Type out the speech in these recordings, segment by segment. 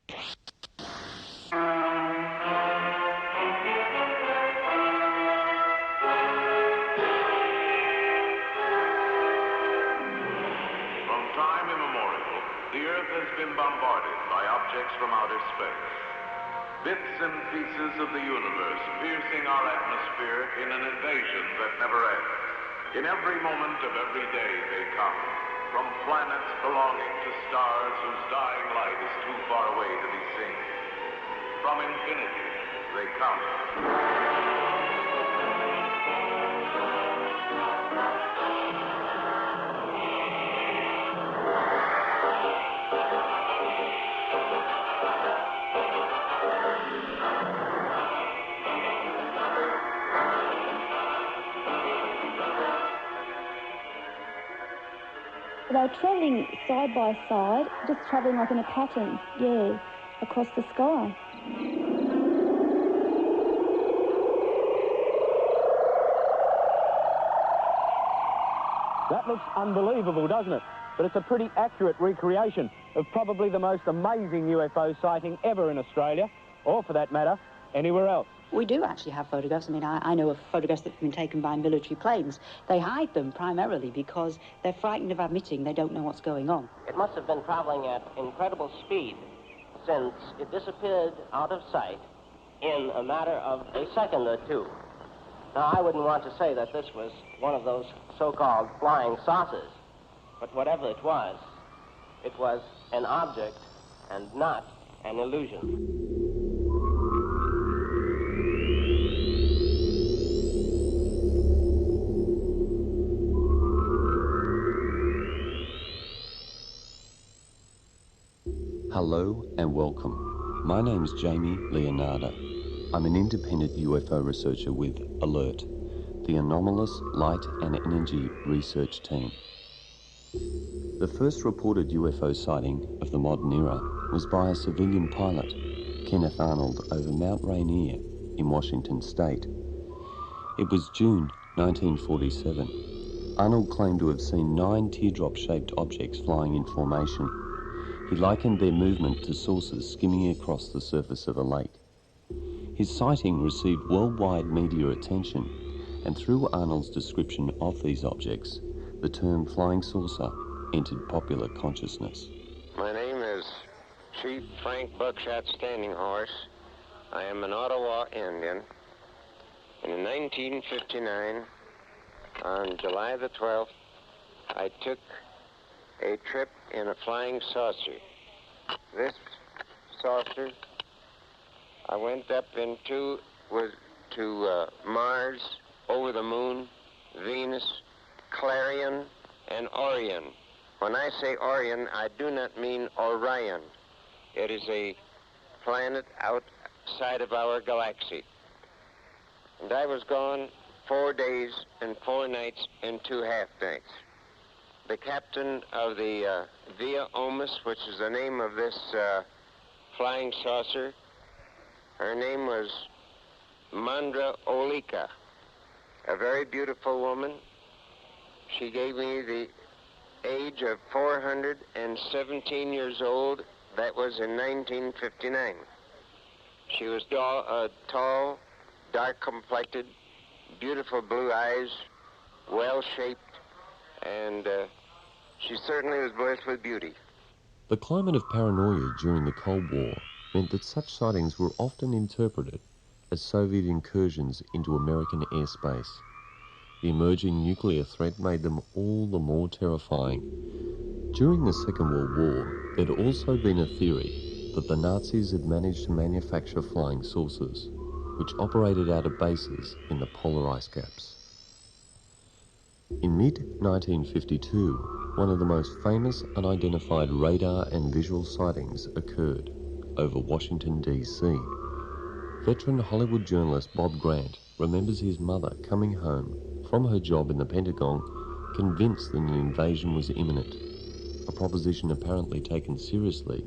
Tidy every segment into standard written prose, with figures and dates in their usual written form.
The Earth has been bombarded by objects from outer space. Bits and pieces of the universe piercing our atmosphere in an invasion that never ends. In every moment of every day they come, from planets belonging to stars whose dying light is too far away to be seen. From infinity they come. They were travelling side by side, just travelling like in a pattern, across the sky. That looks unbelievable, doesn't it? But it's a pretty accurate recreation of probably the most amazing UFO sighting ever in Australia, or for that matter, anywhere else. We do actually have photographs. I mean, I know of photographs that have been taken by military planes. They hide them primarily because they're frightened of admitting they don't know what's going on. It must have been traveling at incredible speed since it disappeared out of sight in a matter of a second or two. Now, I wouldn't want to say that this was one of those so-called flying saucers, but whatever it was an object and not an illusion. Hello and welcome. My name's Jamie Leonarder. I'm an independent UFO researcher with ALERT, the Anomalous Light and Energy Research Team. The first reported UFO sighting of the modern era was by a civilian pilot, Kenneth Arnold, over Mount Rainier in Washington State. It was June 1947. Arnold claimed to have seen 9 teardrop-shaped objects flying in formation. He likened their movement to saucers skimming across the surface of a lake. His sighting received worldwide media attention, and through Arnold's description of these objects, the term flying saucer entered popular consciousness. My name is Chief Frank Buckshot Standing Horse. I am an Ottawa Indian. And in 1959, on July the 12th, I took a trip in a flying saucer. This saucer I went up into was to Mars, over the moon, Venus, Clarion, and Orion. When I say Orion, I do not mean Orion. It is a planet outside of our galaxy. And I was gone 4 days and 4 nights and 2 half-nights. The captain of the Via Omus, which is the name of this flying saucer, her name was Mandra Olika, a very beautiful woman. She gave me the age of 417 years old. That was in 1959. She was tall, dark-complected, beautiful blue eyes, well-shaped, and she certainly was blessed with beauty. The climate of paranoia during the Cold War meant that such sightings were often interpreted as Soviet incursions into American airspace. The emerging nuclear threat made them all the more terrifying. During the Second World War, there'd also been a theory that the Nazis had managed to manufacture flying saucers, which operated out of bases in the polar ice caps. In mid-1952, one of the most famous unidentified radar and visual sightings occurred over Washington, D.C. Veteran Hollywood journalist Bob Grant remembers his mother coming home from her job in the Pentagon, convinced that an invasion was imminent, a proposition apparently taken seriously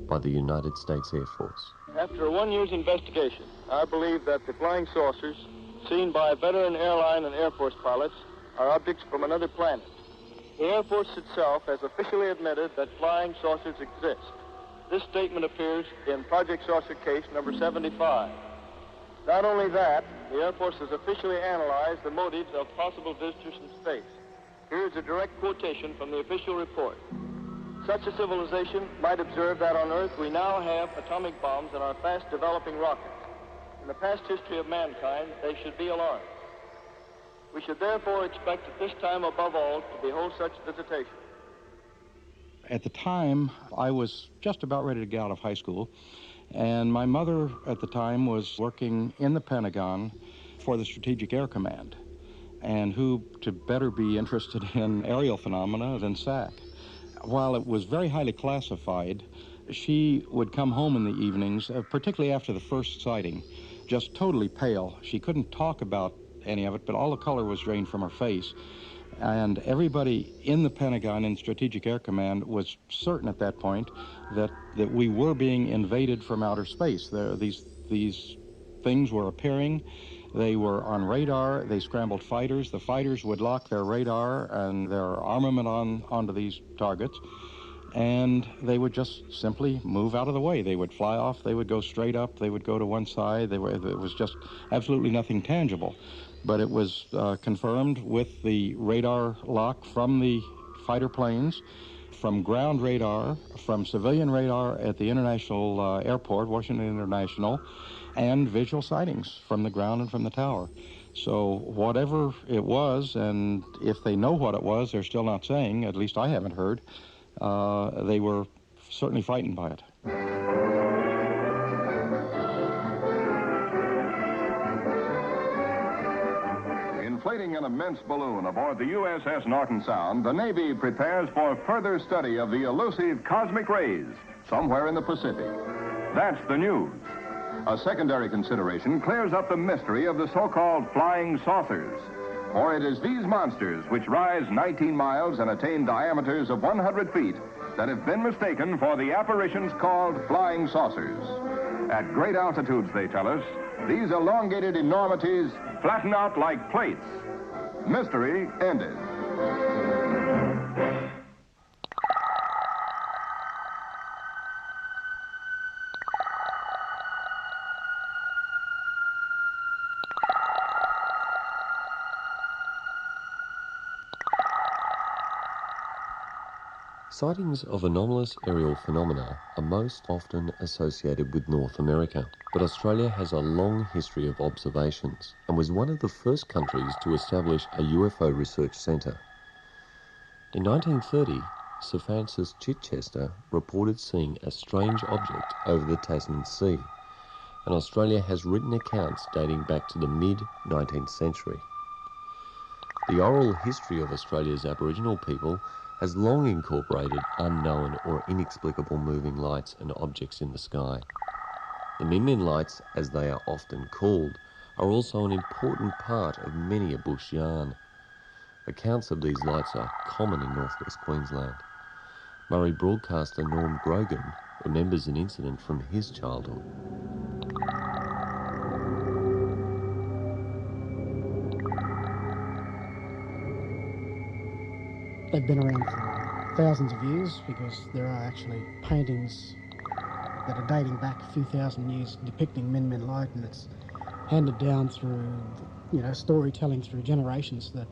by the United States Air Force. After 1 year's investigation, I believe that the flying saucers seen by veteran airline and Air Force pilots are objects from another planet. The Air Force itself has officially admitted that flying saucers exist. This statement appears in Project Saucer case number 75. Not only that, the Air Force has officially analyzed the motives of possible visitors from space. Here is a direct quotation from the official report. Such a civilization might observe that on Earth we now have atomic bombs in our fast-developing rockets. In the past history of mankind, they should be alarmed. We should therefore expect at this time above all to behold such visitation. At the time, I was just about ready to get out of high school, and my mother at the time was working in the Pentagon for the Strategic Air Command, and who to better be interested in aerial phenomena than SAC. While it was very highly classified, she would come home in the evenings, particularly after the first sighting, just totally pale. She couldn't talk about any of it, but all the color was drained from her face. And everybody in the Pentagon and Strategic Air Command was certain at that point that we were being invaded from outer space. These things were appearing. They were on radar. They scrambled fighters. The fighters would lock their radar and their armament onto these targets, and they would just simply move out of the way. They would fly off. They would go straight up. They would go to one side. It was just absolutely nothing tangible. But it was confirmed with the radar lock from the fighter planes, from ground radar, from civilian radar at the international airport, Washington International, and visual sightings from the ground and from the tower. So whatever it was, and if they know what it was, they're still not saying, at least I haven't heard, they were certainly frightened by it. Inflating an immense balloon aboard the USS Norton Sound, the Navy prepares for further study of the elusive cosmic rays somewhere in the Pacific. That's the news. A secondary consideration clears up the mystery of the so-called flying saucers. For it is these monsters, which rise 19 miles and attain diameters of 100 feet, that have been mistaken for the apparitions called flying saucers. At great altitudes, they tell us, these elongated enormities flatten out like plates. Mystery ended. Sightings of anomalous aerial phenomena are most often associated with North America, but Australia has a long history of observations and was one of the first countries to establish a UFO research centre. In 1930, Sir Francis Chichester reported seeing a strange object over the Tasman Sea, and Australia has written accounts dating back to the mid-19th century. The oral history of Australia's Aboriginal people has long incorporated unknown or inexplicable moving lights and objects in the sky. The Min Min lights, as they are often called, are also an important part of many a bush yarn. Accounts of these lights are common in northwest Queensland. Murray broadcaster Norm Grogan remembers an incident from his childhood. They've been around for thousands of years because there are actually paintings that are dating back a few thousand years depicting Min Min light, and it's handed down through, storytelling through generations that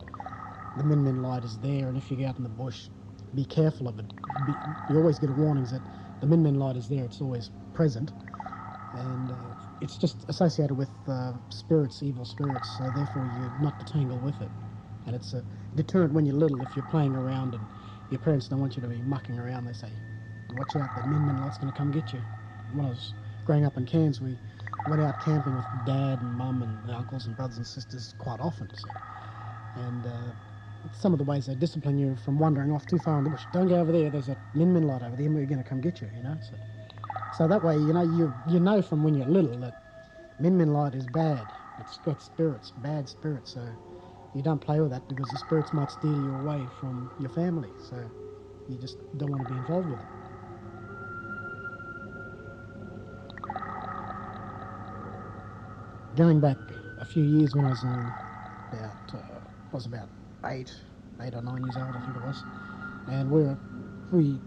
the Min Min light is there, and if you go out in the bush, be careful of it. You always get warnings that the Min Min light is there, it's always present, and it's just associated with spirits, evil spirits, so therefore you're not to tangle with it. And it's a deterrent when you're little. If you're playing around and your parents don't want you to be mucking around, they say, watch out, the Min Min light's going to come get you. When I was growing up in Cairns, we went out camping with Dad and Mum and uncles and brothers and sisters quite often. So. And some of the ways they discipline you from wandering off too far in the bush. Don't go over there, there's a Min Min light over there, we're going to come get you, So that way, you know from when you're little that Min Min light is bad. It's got spirits, bad spirits, so you don't play with that because the spirits might steal you away from your family, so you just don't want to be involved with it. Going back a few years when I was about 8 or 9 years old, I think it was, and we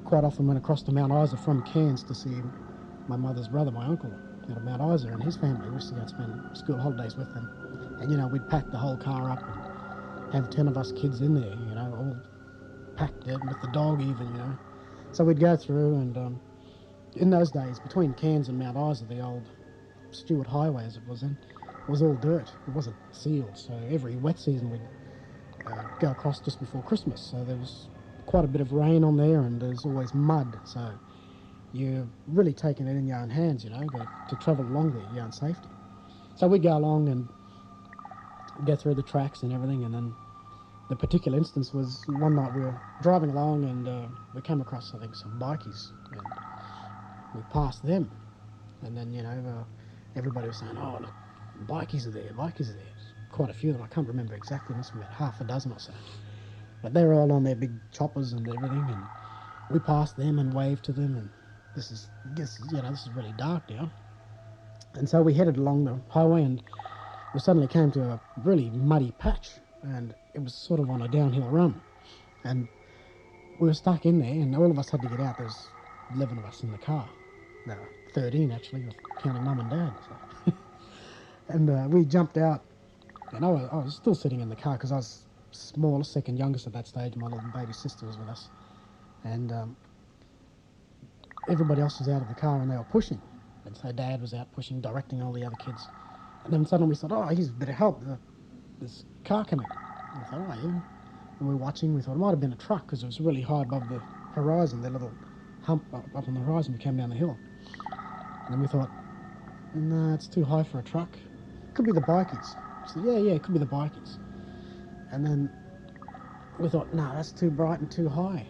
quite often went across to Mount Isa from Cairns to see my mother's brother, my uncle, out of Mount Isa, and his family. We used to go and spend school holidays with them. And, you know, we'd pack the whole car up and have 10 of us kids in there, you know, all packed in with the dog even, you know. So we'd go through, and in those days, between Cairns and Mount Isa, the old Stuart Highway as it was then, was all dirt. It wasn't sealed, so every wet season we'd go across just before Christmas. So there was quite a bit of rain on there, and there's always mud, so you're really taking it in your own hands, you know, to travel along there, your own safety. So we'd go along and go through the tracks and everything, and then the particular instance was one night we were driving along, and we came across, I think, some bikies, and we passed them, and then, you know, everybody was saying, oh, look, bikies are there, bikies are there. Quite a few of them, I can't remember exactly, must be about half a dozen or so. But they were all on their big choppers and everything, and we passed them and waved to them, and this is really dark now. And so we headed along the highway, and we suddenly came to a really muddy patch, and it was sort of on a downhill run. And we were stuck in there, and all of us had to get out. There was 11 of us in the car. No, 13 actually, counting Mum and Dad. So. And we jumped out, and I was still sitting in the car because I was small, second youngest at that stage. My little baby sister was with us, and everybody else was out of the car, and they were pushing. And so Dad was out pushing, directing all the other kids. And then suddenly we thought, oh, he's a bit of help. This car coming. And we thought, oh, yeah. And we were watching. We thought it might have been a truck because it was really high above the horizon, the little hump up on the horizon. We came down the hill. And then we thought, no, it's too high for a truck. Could be the bikies. So yeah, it could be the bikies. And then we thought, no, that's too bright and too high.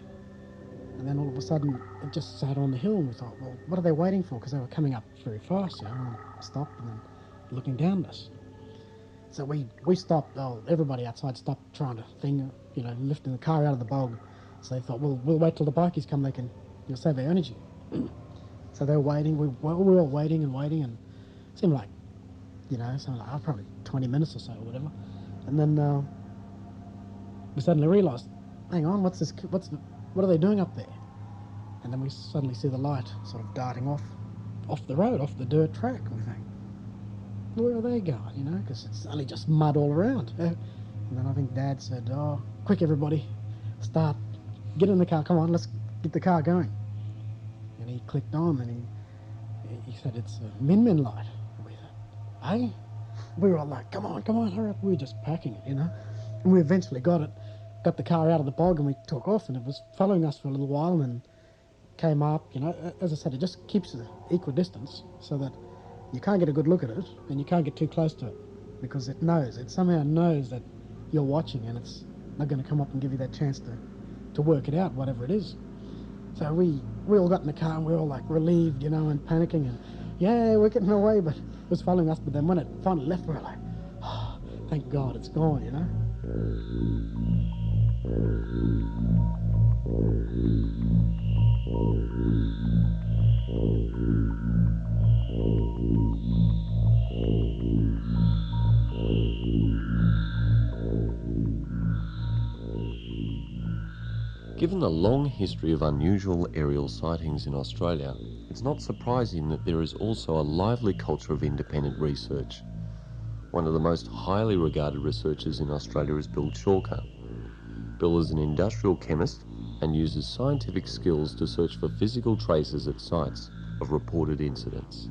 And then all of a sudden, it just sat on the hill, and we thought, well, what are they waiting for? Because they were coming up very fast, you know, and stopped and then looking down at us. So we stopped. Everybody outside stopped trying to lifting the car out of the bog. So they thought, well, we'll wait till the bikies come. They can save our energy. So they were waiting. We were all waiting, and it seemed like, something like probably 20 minutes or so or whatever. And then we suddenly realised, hang on, what are they doing up there? And then we suddenly see the light sort of darting off the road, off the dirt track. And we think, where are they going, because it's only just mud all around. And then I think Dad said, oh, quick everybody, get in the car, come on, let's get the car going. And he clicked on, and he said, it's a Min light. And we thought, hey? We were all like, come on, hurry up. We were just packing it, And we eventually got the car out of the bog, and we took off, and it was following us for a little while, and then came up, as I said, it just keeps the equidistance so that you can't get a good look at it, and you can't get too close to it, because it somehow knows that you're watching, and it's not going to come up and give you that chance to work it out, whatever it is. So we all got in the car, and we were all like relieved, and panicking, and yeah, we're getting away, but it was following us. But then when it finally left, we were like, oh, thank God it's gone, Given the long history of unusual aerial sightings in Australia, it's not surprising that there is also a lively culture of independent research. One of the most highly regarded researchers in Australia is Bill Chalker. Bill is an industrial chemist and uses scientific skills to search for physical traces at sites of reported incidents.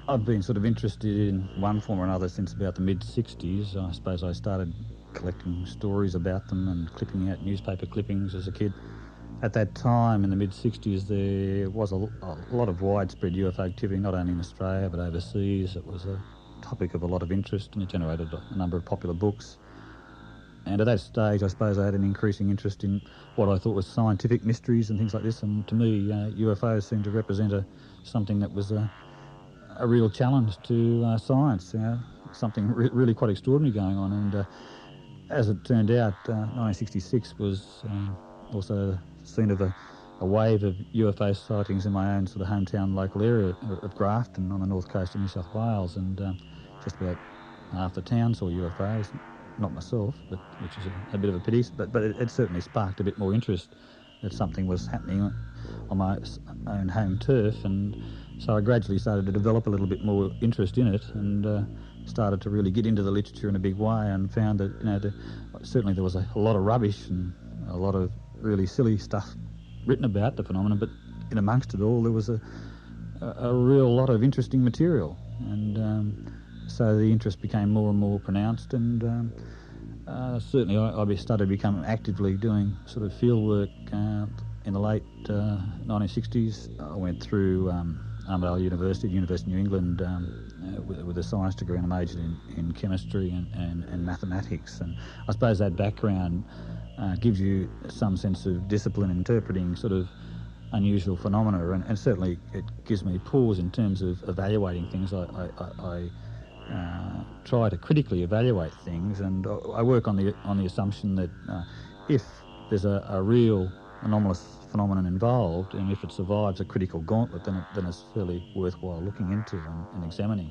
I've been sort of interested in one form or another since about the mid-60s. I suppose I started collecting stories about them and clipping out newspaper clippings as a kid. At that time, in the mid-60s, there was a lot of widespread UFO activity, not only in Australia but overseas. It was a topic of a lot of interest, and it generated a number of popular books. And at that stage, I suppose I had an increasing interest in what I thought was scientific mysteries and things like this. And to me, UFOs seemed to represent something that was a real challenge to science, something really quite extraordinary going on. And as it turned out, 1966 was also the scene of a wave of UFO sightings in my own sort of hometown local area of Grafton on the north coast of New South Wales. And just about half the town saw UFOs. Not myself, which is a bit of a pity, but it certainly sparked a bit more interest that something was happening on my own home turf, and so I gradually started to develop a little bit more interest in it, and started to really get into the literature in a big way, and found that, you know, certainly there was a lot of rubbish and a lot of really silly stuff written about the phenomenon, but in amongst it all there was a real lot of interesting material, and so the interest became more and more pronounced, and certainly I started to become actively doing sort of field work in the late 1960s. I went through Armidale University, University of New England, with a science degree, and I majored in chemistry and mathematics, and I suppose that background gives you some sense of discipline in interpreting sort of unusual phenomena, and certainly it gives me pause in terms of evaluating things. I try to critically evaluate things, and I work on the assumption that if there's a real anomalous phenomenon involved, and if it survives a critical gauntlet, then it's fairly worthwhile looking into and examining.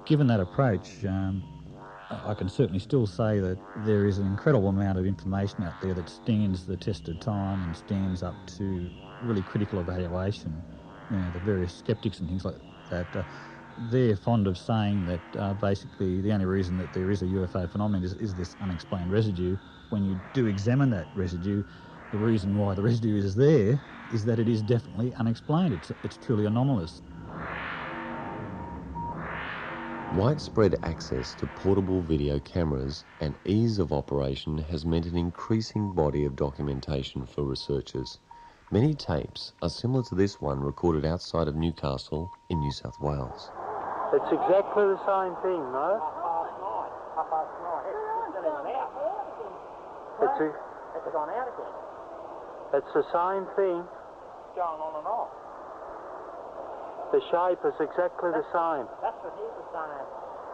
Given that approach, I can certainly still say that there is an incredible amount of information out there that stands the test of time and stands up to really critical evaluation. You know, the various skeptics and things like that, they're fond of saying that basically the only reason that there is a UFO phenomenon is this unexplained residue. When you do examine that residue, the reason why the residue is there is that it is definitely unexplained. It's truly anomalous. Widespread access to portable video cameras and ease of operation has meant an increasing body of documentation for researchers. Many tapes are similar to this one recorded outside of Newcastle in New South Wales. It's exactly the same thing, no? It's gone out again. It's the same thing. It's going on and off. The shape is exactly the same. That's what he was saying.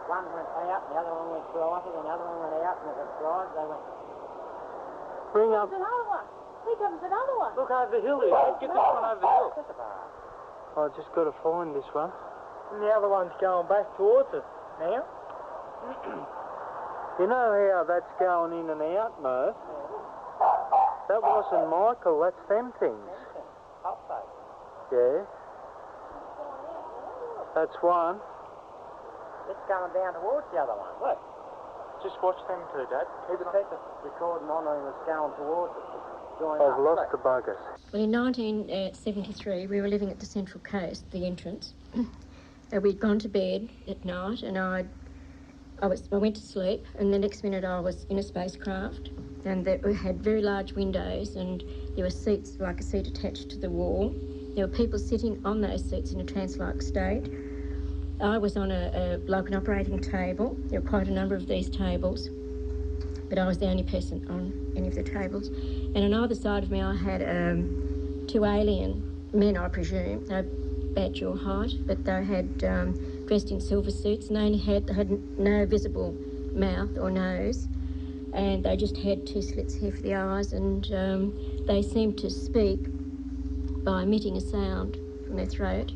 One went out, and the other one went brighter, and the other one went out, and it went bright. They went... Bring up... There's another one. Here comes another one. Look over the hill here. Get this one over the hill. I just got to find this one. And the other one's going back towards us now. You know how that's going in and out, Mo? That wasn't Michael, that's them things. Yeah. That's one. It's going down towards the other one. Look. Just watch them two, Dad. Keep the recording on and it's going towards it. I've lost the buggers. Well, in 1973, we were living at the Central Coast, the entrance. We'd gone to bed at night, and I went to sleep, and the next minute I was in a spacecraft, and we had very large windows, and there were seats, like a seat attached to the wall. There were people sitting on those seats in a trance-like state. I was on like an operating table. There were quite a number of these tables, but I was the only person on any of the tables. And on either side of me I had two alien men, I presume. They were about your height, but they had dressed in silver suits, and they had no visible mouth or nose, and they just had two slits here for the eyes, and they seemed to speak by emitting a sound from their throat.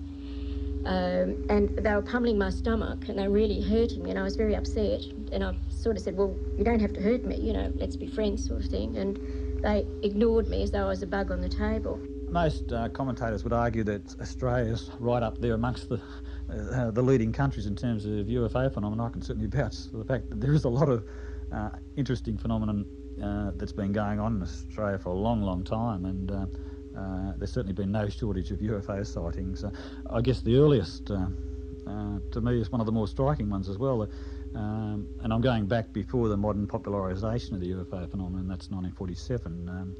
And they were pummeling my stomach, and they were really hurting me, and I was very upset. And I sort of said, well, you don't have to hurt me, you know, let's be friends, sort of thing. And they ignored me as though I was a bug on the table. Most commentators would argue that Australia's right up there amongst the leading countries in terms of UFO phenomena. I can certainly vouch for the fact that there is a lot of interesting phenomenon that's been going on in Australia for a long, long time, and there's certainly been no shortage of UFO sightings. I guess the earliest, to me, is one of the more striking ones as well, and I'm going back before the modern popularisation of the UFO phenomenon. That's 1947.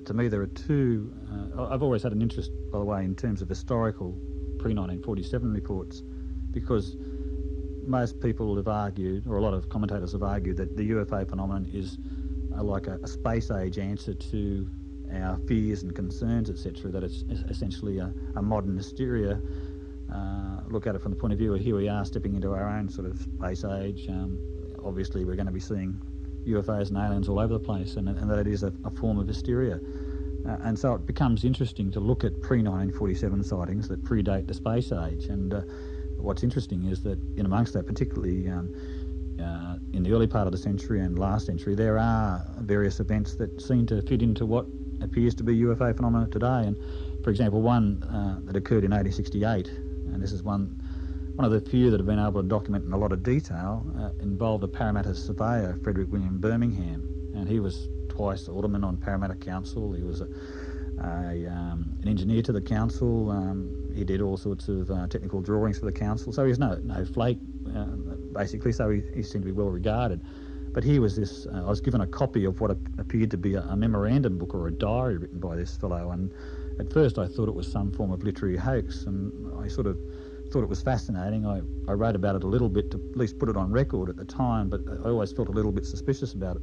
To me, there are two. I've always had an interest, by the way, in terms of historical pre-1947 reports, because most people have argued, or a lot of commentators have argued, that the UFO phenomenon is like a space-age answer to our fears and concerns, etc., that it's essentially a modern hysteria. Look at it from the point of view of here we are stepping into our own sort of space age. Obviously we're going to be seeing UFOs and aliens all over the place, and that it is a form of hysteria. And so it becomes interesting to look at pre-1947 sightings that predate the space age. And what's interesting is that in amongst that, particularly in the early part of the century and last century, there are various events that seem to fit into what appears to be UFO phenomena today. And, for example, one that occurred in 1868, and this is one of the few that have been able to document in a lot of detail, involved a Parramatta surveyor, Frederick William Birmingham, and he was twice alderman on Parramatta Council. He was an engineer to the council. He did all sorts of technical drawings for the council, so he's no flake, basically, so he seemed to be well regarded. But here was this, I was given a copy of what appeared to be a memorandum book or a diary written by this fellow, and at first I thought it was some form of literary hoax, and I sort of thought it was fascinating. I wrote about it a little bit to at least put it on record at the time, but I always felt a little bit suspicious about it.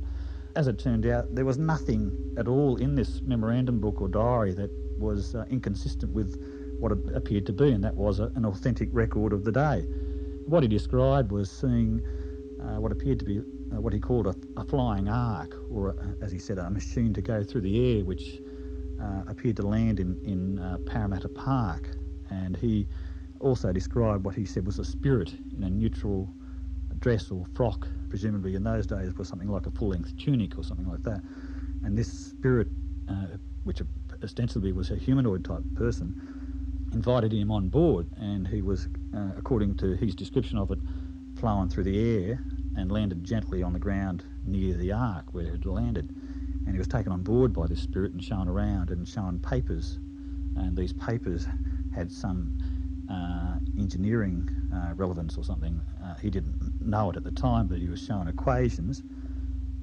As it turned out, there was nothing at all in this memorandum book or diary that was inconsistent with what it appeared to be, and that was an authentic record of the day. What he described was seeing what appeared to be what he called a flying arc, or as he said, a machine to go through the air, which appeared to land in Parramatta Park. And he also described what he said was a spirit in a neutral dress or frock, presumably in those days was something like a full-length tunic or something like that. And this spirit, which ostensibly was a humanoid type person, invited him on board, and he was, according to his description of it, flown through the air and landed gently on the ground near the ark where it had landed. And he was taken on board by this spirit and shown around and shown papers, and these papers had some engineering relevance or something. He didn't know it at the time, but he was shown equations,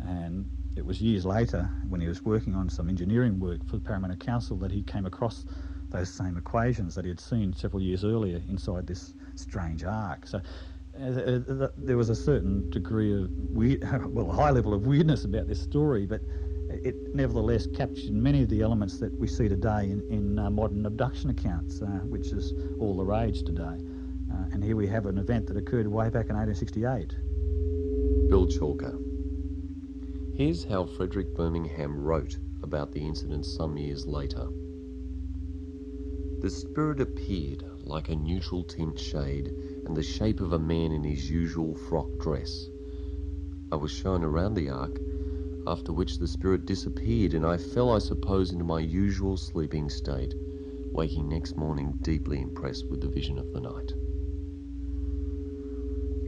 and it was years later when he was working on some engineering work for the Parramatta Council that he came across those same equations that he had seen several years earlier inside this strange ark. So there was a certain degree of a high level of weirdness about this story, but it nevertheless captured many of the elements that we see today in modern abduction accounts, which is all the rage today. And here we have an event that occurred way back in 1868. Bill Chalker. Here's how Frederick Birmingham wrote about the incident some years later. The spirit appeared like a neutral tint shade and the shape of a man in his usual frock dress. I was shown around the ark, after which the spirit disappeared, and I fell, I suppose, into my usual sleeping state, waking next morning deeply impressed with the vision of the night.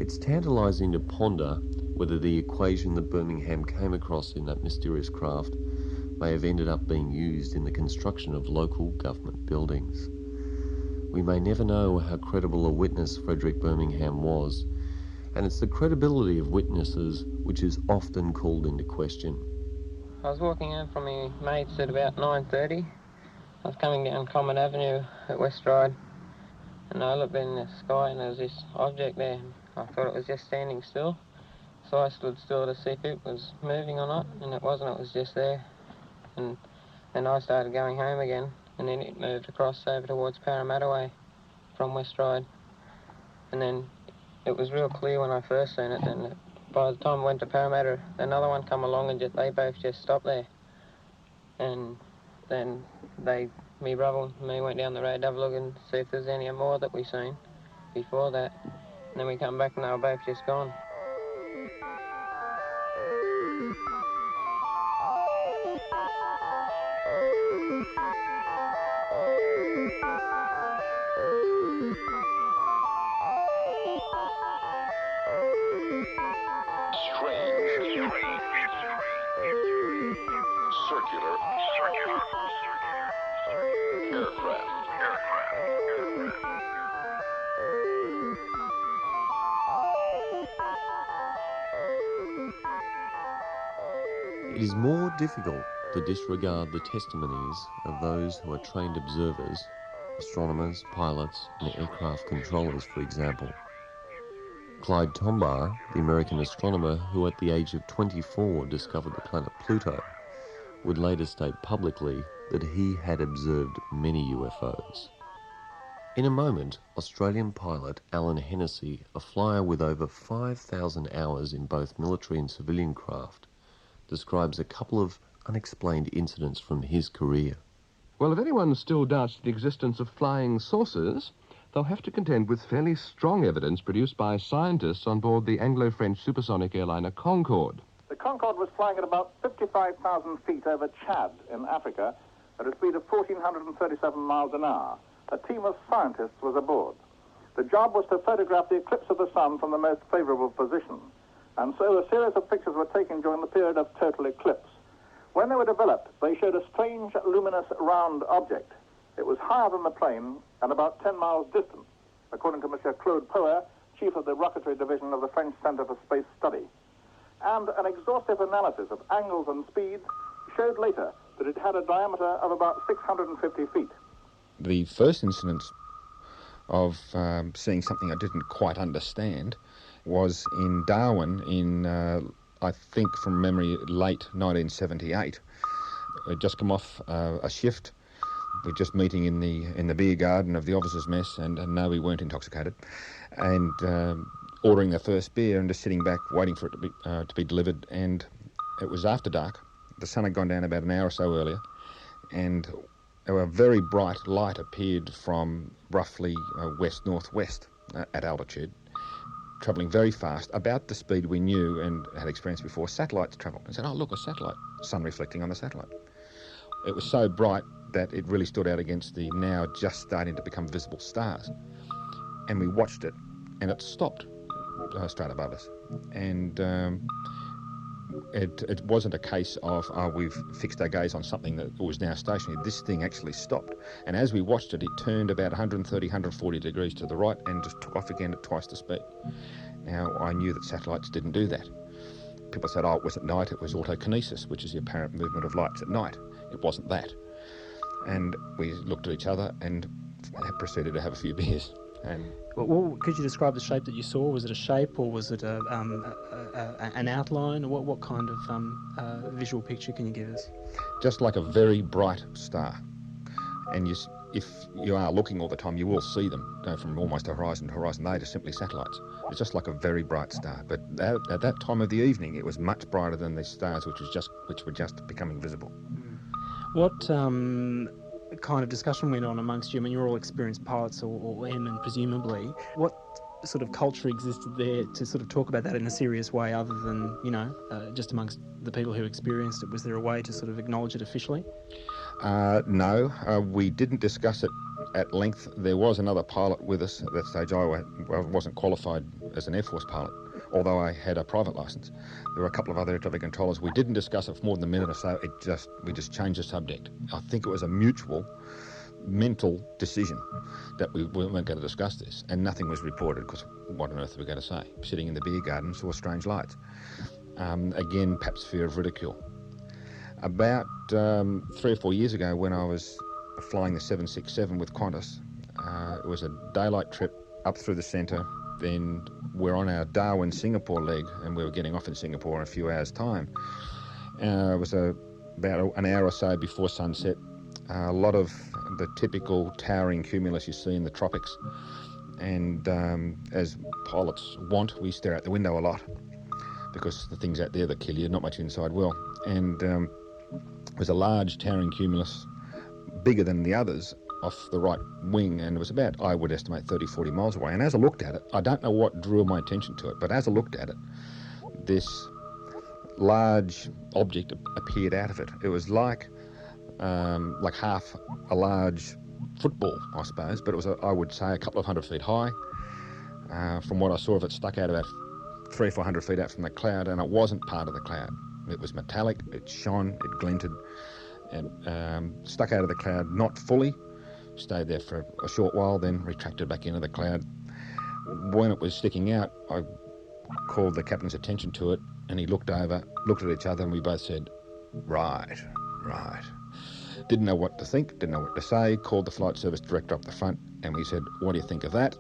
It's tantalising to ponder whether the equation that Birmingham came across in that mysterious craft may have ended up being used in the construction of local government buildings. We may never know how credible a witness Frederick Birmingham was, and it's the credibility of witnesses which is often called into question. I was walking in from my mates at about 9:30. I was coming down Common Avenue at West Ryde, and I looked in the sky and there was this object there. I thought it was just standing still, so I stood still to see if it was moving or not, and it wasn't, it was just there. And then I started going home again, and then it moved across over towards Parramatta Way from West Ryde. And then it was real clear when I first seen it, and by the time I went to Parramatta, another one come along and they both just stopped there. And then me brother and me went down the road to have a look and see if there's any more that we seen before that. And then we come back and they were both just gone. Circular aircraft. It is more difficult to disregard the testimonies of those who are trained observers, astronomers, pilots, and aircraft controllers, for example. Clyde Tombaugh, the American astronomer who at the age of 24 discovered the planet Pluto, would later state publicly that he had observed many UFOs. In a moment, Australian pilot Alan Hennessy, a flyer with over 5,000 hours in both military and civilian craft, describes a couple of unexplained incidents from his career. Well, if anyone still doubts the existence of flying saucers, they'll have to contend with fairly strong evidence produced by scientists on board the Anglo-French supersonic airliner Concorde. The Concorde was flying at about 55,000 feet over Chad in Africa at a speed of 1,437 miles an hour. A team of scientists was aboard. The job was to photograph the eclipse of the sun from the most favorable position. And so a series of pictures were taken during the period of total eclipse. When they were developed, they showed a strange, luminous, round object. It was higher than the plane and about 10 miles distant, according to Monsieur Claude Poer, chief of the rocketry division of the French Center for Space Study. And an exhaustive analysis of angles and speeds showed later that it had a diameter of about 650 feet. The first incident of seeing something I didn't quite understand was in Darwin in, I think from memory, late 1978. We'd just come off a shift. We're just meeting in the beer garden of the officers' mess, and no, we weren't intoxicated, and ordering their first beer and just sitting back waiting for it to be delivered. And it was after dark. The sun had gone down about an hour or so earlier, and a very bright light appeared from roughly west-northwest at altitude, travelling very fast, about the speed we knew and had experienced before satellites travel. And said, oh, look, a satellite, sun reflecting on the satellite. It was so bright that it really stood out against the now just starting to become visible stars. And we watched it, and it stopped straight above us. And it wasn't a case of, we've fixed our gaze on something that was now stationary. This thing actually stopped. And as we watched it, it turned about 130, 140 degrees to the right and just took off again at twice the speed. Now, I knew that satellites didn't do that. People said, oh, it was at night, it was autokinesis, which is the apparent movement of lights at night. It wasn't that. And we looked at each other and proceeded to have a few beers. And well, could you describe the shape that you saw? Was it a shape, or was it an outline? What kind of visual picture can you give us? Just like a very bright star. And if you are looking all the time, you will see them go from almost horizon to horizon. They are just simply satellites. It's just like a very bright star. But at that time of the evening, it was much brighter than the stars which were just becoming visible. What kind of discussion went on amongst you? I mean, you're all experienced pilots or airmen, presumably. What sort of culture existed there to sort of talk about that in a serious way, other than, just amongst the people who experienced it? Was there a way to sort of acknowledge it officially? No, we didn't discuss it at length. There was another pilot with us at that stage. I wasn't qualified as an Air Force pilot, although I had a private licence. There were a couple of other air traffic controllers. We didn't discuss it for more than a minute or so. We just changed the subject. I think it was a mutual mental decision that we weren't going to discuss this, and nothing was reported, because what on earth were we going to say? Sitting in the beer garden, saw strange lights. Again, perhaps fear of ridicule. About 3 or 4 years ago, when I was flying the 767 with Qantas, it was a daylight trip up through the centre. Then we're on our Darwin-Singapore leg, and we were getting off in Singapore in a few hours' time. It was about an hour or so before sunset. A lot of the typical towering cumulus you see in the tropics. And as pilots want, we stare out the window a lot, because the things out there that kill you, not much inside will. And it was a large towering cumulus, bigger than the others, off the right wing, and it was about, I would estimate, 30, 40 miles away. And as I looked at it, I don't know what drew my attention to it, but as I looked at it, this large object appeared out of it. It was like half a large football, I suppose, but it was, I would say, a couple of 100 feet high. From what I saw of it, stuck out about 300 or 400 feet out from the cloud, and it wasn't part of the cloud. It was metallic, it shone, it glinted, and stuck out of the cloud, not fully, stayed there for a short while, then retracted back into the cloud. When it was sticking out, I called the captain's attention to it, and he looked over, looked at each other, and we both said, right. Didn't know what to think, didn't know what to say, called the flight service director up the front, and we said, what do you think of that?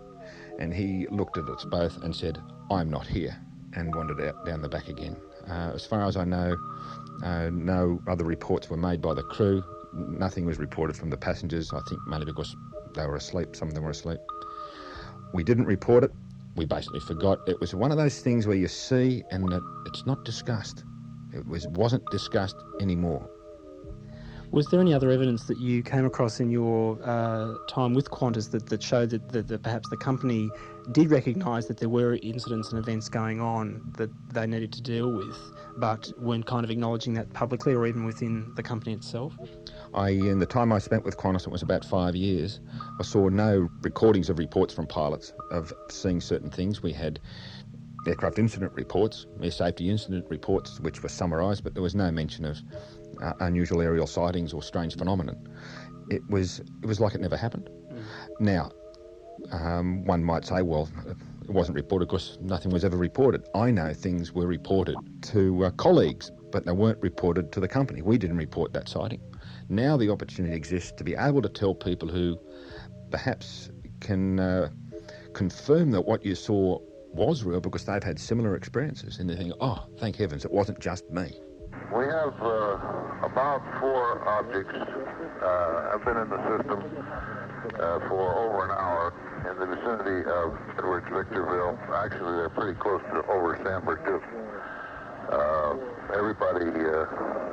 And he looked at us both and said, I'm not here, and wandered out down the back again. As far as I know, no other reports were made by the crew. Nothing was reported from the passengers, I think mainly because they were asleep, some of them were asleep. We didn't report it, we basically forgot. It was one of those things where you see and it's not discussed. It wasn't discussed anymore. Was there any other evidence that you came across in your time with Qantas that showed that perhaps the company did recognise that there were incidents and events going on that they needed to deal with, but weren't kind of acknowledging that publicly or even within the company itself? In the time I spent with Qantas, it was about 5 years, I saw no recordings of reports from pilots of seeing certain things. We had aircraft incident reports, air safety incident reports, which were summarised, but there was no mention of unusual aerial sightings or strange phenomenon. It was like it never happened. Now, one might say, well, it wasn't reported because nothing was ever reported. I know things were reported to colleagues, but they weren't reported to the company. We didn't report that sighting. Now the opportunity exists to be able to tell people who perhaps can confirm that what you saw was real because they've had similar experiences, and they think, oh, thank heavens, it wasn't just me. We have about 4 objects have been in the system for over an hour in the vicinity of Edwards Victorville. Actually, they're pretty close to over Sandburg, too. Everybody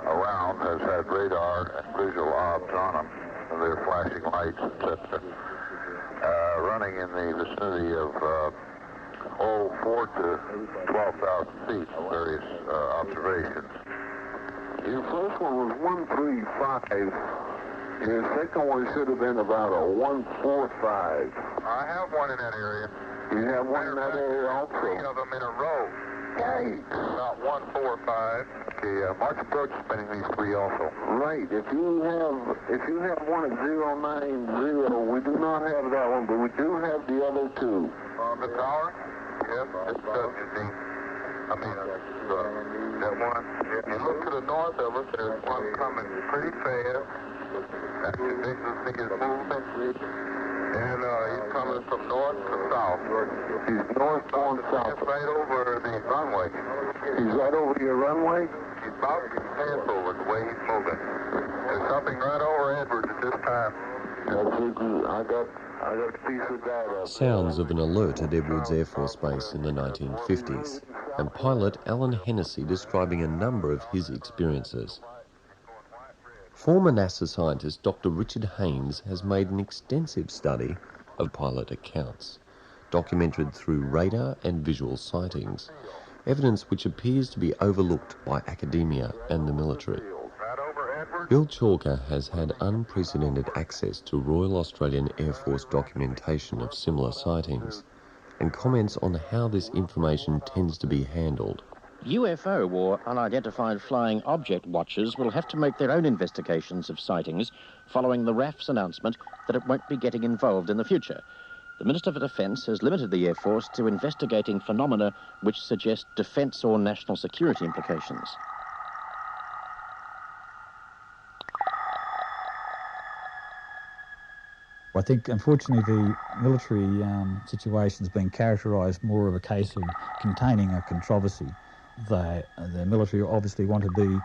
around has had radar and visual obs on them, and they're flashing lights, etc. Running in the vicinity of 4 to 12,000 feet, various observations. Your first one was 135. Your second one should have been about a 145. I have one in that area. You have one in that area also? 3 of them in a row. Right. About 145. Okay, March approach spinning these 3 also. Right. If you have one at 090, we do not have that one, but we do have the other 2. The tower? Yes, it's I mean, that one. You look to the north of us, there's one coming pretty fast. That's the thing is moving. And he's coming from north to south. He's north going south. He's right over the runway. He's right over your runway? He's about to pass over the way he's moving. There's something right over Edwards at this time. I got a piece of data. Sounds of an alert at Edwards Air Force Base in the 1950s, and pilot Alan Hennessy describing a number of his experiences. Former NASA scientist Dr. Richard Haynes has made an extensive study of pilot accounts, documented through radar and visual sightings, evidence which appears to be overlooked by academia and the military. Bill Chalker has had unprecedented access to Royal Australian Air Force documentation of similar sightings and comments on how this information tends to be handled. UFO or unidentified flying object watchers will have to make their own investigations of sightings following the RAF's announcement that it won't be getting involved in the future. The Minister for Defence has limited the Air Force to investigating phenomena which suggest defence or national security implications. I think, unfortunately, the military situation has been characterised more of a case of containing a controversy. The military obviously want to be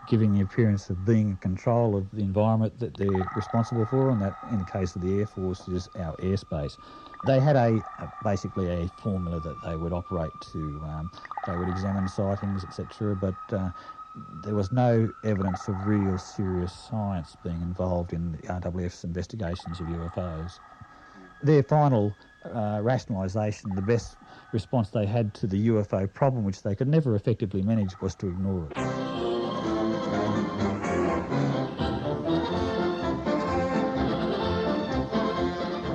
giving the appearance of being in control of the environment that they're responsible for, and that, in the case of the Air Force, is our airspace. They had basically a formula that they would operate to. They would examine sightings, etc., but there was no evidence of real serious science being involved in the RAAF's investigations of UFOs. Their final rationalisation, the best response they had to the UFO problem, which they could never effectively manage, was to ignore it.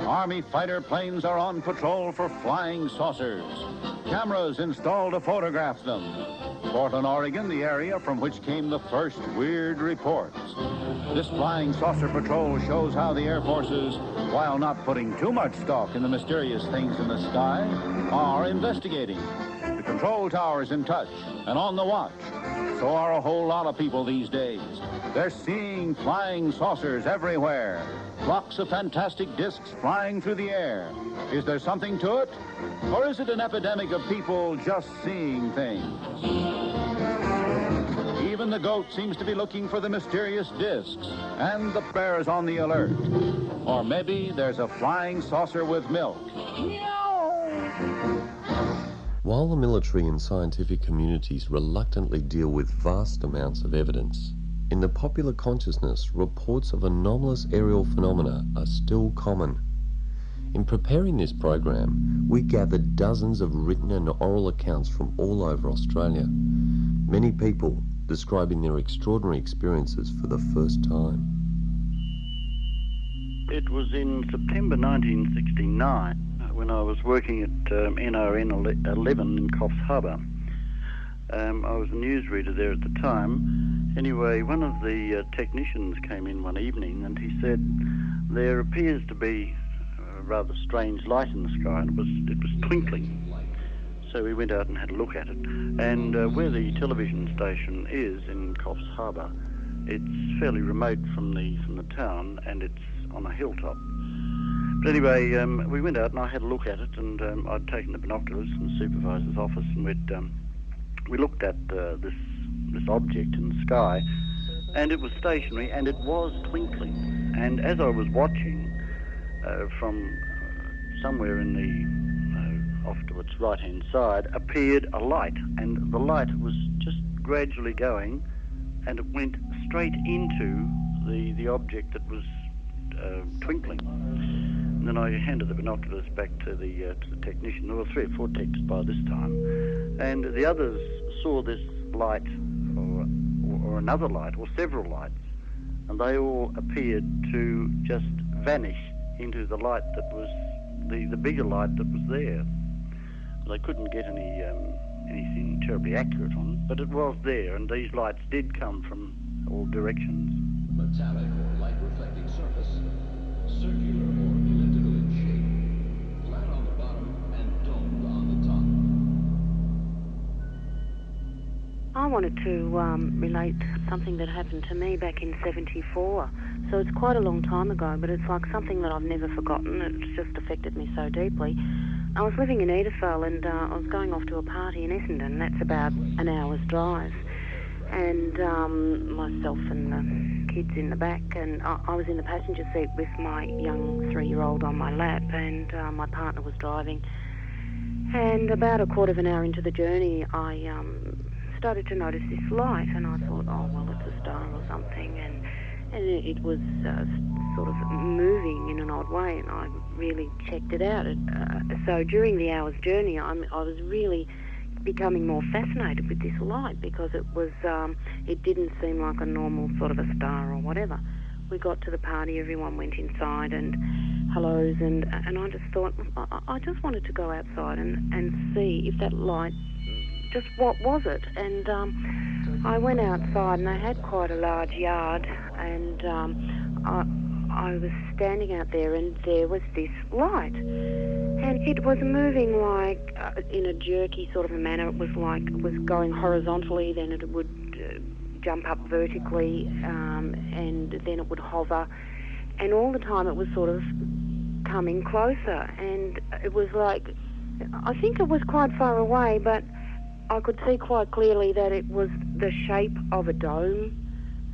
Army fighter planes are on patrol for flying saucers. Cameras installed to photograph them. Portland, Oregon, the area from which came the first weird reports. This flying saucer patrol shows how the Air Forces, while not putting too much stock in the mysterious things in the sky, are investigating. The control tower's in touch and on the watch. So are a whole lot of people these days. They're seeing flying saucers everywhere. Flocks of fantastic discs flying through the air. Is there something to it? Or is it an epidemic of people just seeing things? Even the goat seems to be looking for the mysterious discs, and the bear's on the alert. Or maybe there's a flying saucer with milk. While the military and scientific communities reluctantly deal with vast amounts of evidence, In the popular consciousness, reports of anomalous aerial phenomena are still common. In preparing this program, we gathered dozens of written and oral accounts from all over Australia. Many people describing their extraordinary experiences for the first time. It was in September 1969 when I was working at NRN 11 in Coffs Harbour. I was a newsreader there at the time. Anyway, one of the technicians came in one evening and he said, there appears to be a rather strange light in the sky, and it was twinkling. So we went out and had a look at it. And where the television station is in Coffs Harbour, it's fairly remote from the town, and it's on a hilltop. But anyway, we went out and I had a look at it, and I'd taken the binoculars from the supervisor's office, and we looked at this object in the sky, and it was stationary and it was twinkling. And as I was watching from somewhere in the off to its right-hand side appeared a light, and the light was just gradually going, and it went straight into the object that was twinkling. And then I handed the binoculars back to the technician. There were 3 or 4 techs by this time, and the others saw this light or another light or several lights, and they all appeared to just vanish into the light that was the bigger light that was there. They couldn't get anything terribly accurate on it, but it was there, and these lights did come from all directions. Metallic or light reflecting surface, circular or elliptical in shape, flat on the bottom and domed on the top. I wanted to relate something that happened to me back in '74. So it's quite a long time ago, but it's like something that I've never forgotten. It's just affected me so deeply. I was living in Edithvale, and I was going off to a party in Essendon. That's about an hour's drive. And myself and the kids in the back, and I was in the passenger seat with my young 3-year-old on my lap, and my partner was driving. And about a quarter of an hour into the journey, I started to notice this light, and I thought, oh, well, it's a star or something. And it was sort of moving in an odd way, and I really checked it out. So during the hour's journey, I was really becoming more fascinated with this light, because it didn't seem like a normal sort of a star or whatever. We got to the party, everyone went inside and hellos, and I just thought, I just wanted to go outside and see if that light, just what was it? And I went outside, and they had quite a large yard, and I was standing out there, and there was this light, and it was moving like in a jerky sort of a manner. It was like it was going horizontally, then it would jump up vertically, and then it would hover, and all the time it was sort of coming closer, and it was like, I think it was quite far away, but I could see quite clearly that it was the shape of a dome,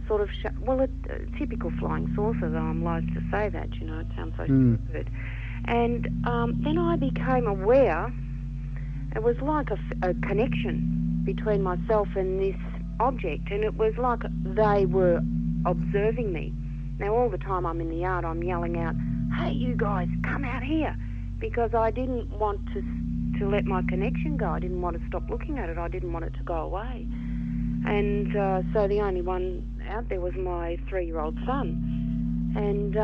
sort of, a typical flying saucer, though I'm loath to say that, you know, it sounds so stupid. And then I became aware, it was like a connection between myself and this object, and it was like they were observing me. Now, all the time I'm in the yard, I'm yelling out, hey, you guys, come out here, because I didn't want to let my connection go. I didn't want to stop looking at it. I didn't want it to go away. And so the only one out there was my 3-year-old son. And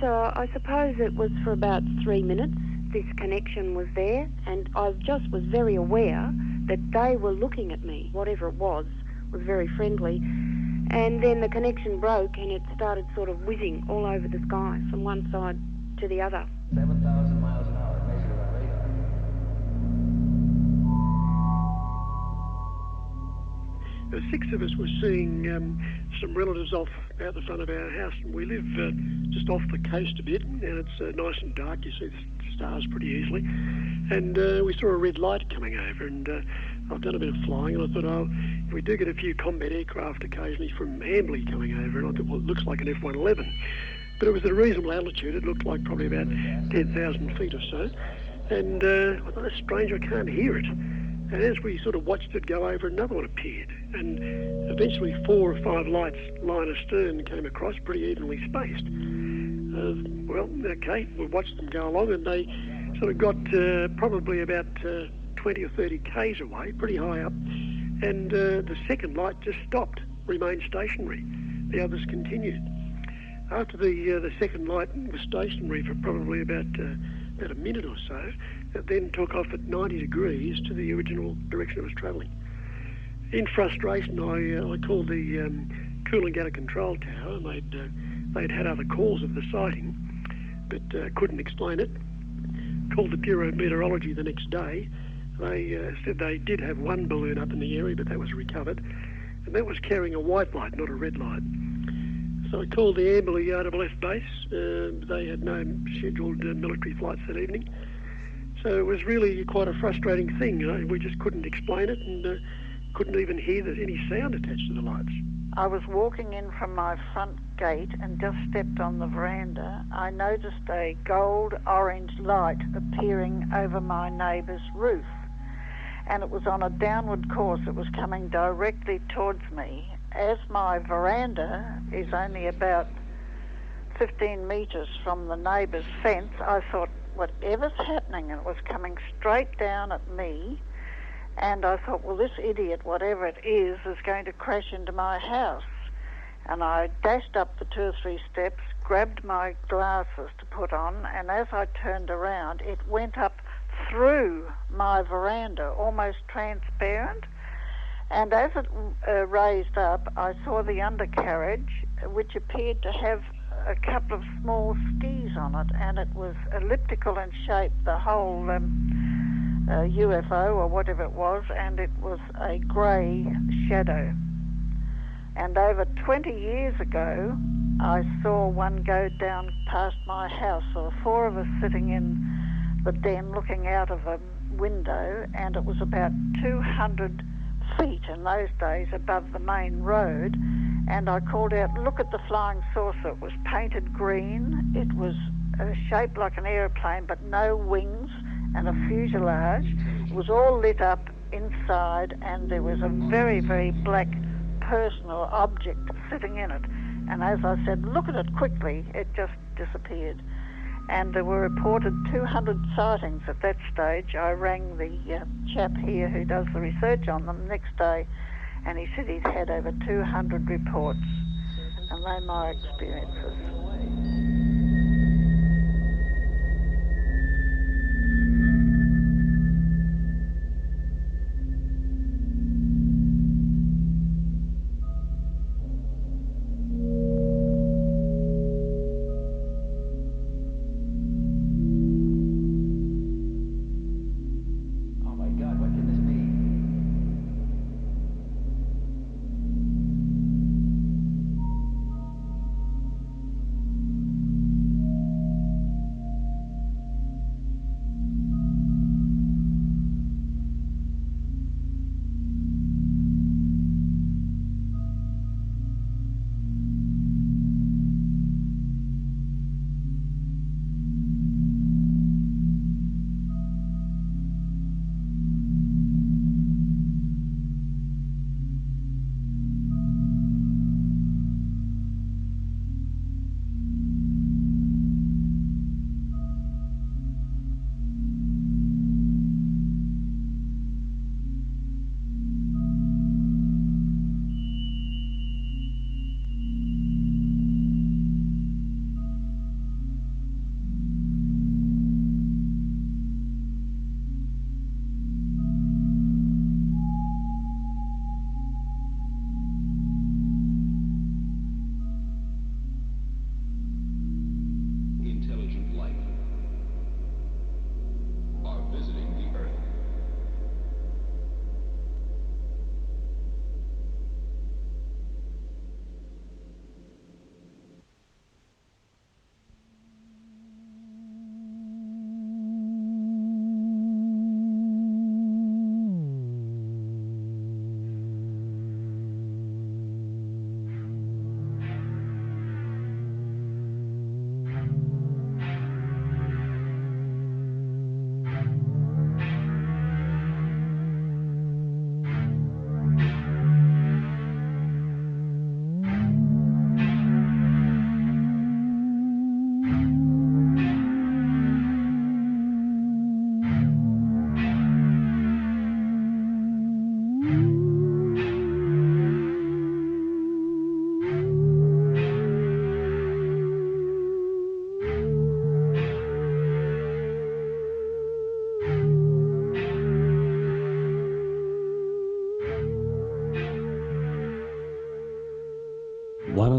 I suppose it was for about 3 minutes, this connection was there, and I just was very aware that they were looking at me. Whatever it was very friendly. And then the connection broke, and it started sort of whizzing all over the sky from one side to the other. 7,000 miles an hour measured by radar. The 6 of us were seeing some relatives off out the front of our house, and we live just off the coast a bit, and it's nice and dark. You see the stars pretty easily. And we saw a red light coming over, and I've done a bit of flying, and I thought, if we do get a few combat aircraft occasionally from Amberley coming over, and I thought, well, it looks like an F-111. But it was at a reasonable altitude. It looked like probably about 10,000 feet or so. And I thought, that's strange, I can't hear it. And as we sort of watched it go over, another one appeared. And eventually 4 or 5 lights line astern came across, pretty evenly spaced. Well, okay, we watched them go along, and they sort of got probably about 20 or 30 k's away, pretty high up. And the second light just stopped, remained stationary. The others continued. After the second light was stationary for probably about a minute or so, it then took off at 90 degrees to the original direction it was travelling. In frustration, I called the cooling out of control tower, and they'd had other calls of the sighting, but couldn't explain it. Called the Bureau of Meteorology the next day. They said they did have one balloon up in the area, but that was recovered, and that was carrying a white light, not a red light. So I called the Amberley Yard of Left Base. They had no scheduled military flights that evening. So it was really quite a frustrating thing. We just couldn't explain it, and couldn't even hear there's any sound attached to the lights. I was walking in from my front gate and just stepped on the veranda. I noticed a gold-orange light appearing over my neighbour's roof, and it was on a downward course. It was coming directly towards me. As my veranda is only about 15 metres from the neighbour's fence, I thought, whatever's happening, and it was coming straight down at me. And I thought, well, this idiot, whatever it is going to crash into my house. And I dashed up the 2 or 3 steps, grabbed my glasses to put on, and as I turned around, it went up through my veranda, almost transparent. And as it raised up, I saw the undercarriage, which appeared to have a couple of small skis on it, and it was elliptical in shape, the whole UFO or whatever it was, and it was a grey shadow. And over 20 years ago, I saw one go down past my house. There were 4 of us sitting in the den looking out of a window, and it was about 200 feet in those days above the main road. And I called out, look at the flying saucer. It was painted green. It was shaped like an aeroplane, but no wings and a fuselage. It was all lit up inside, and there was a very, very black personal object sitting in it. And as I said, look at it quickly, it just disappeared. And there were reported 200 sightings at that stage. I rang the chap here who does the research on them the next day, and he said he'd had over 200 reports, and they're my experiences.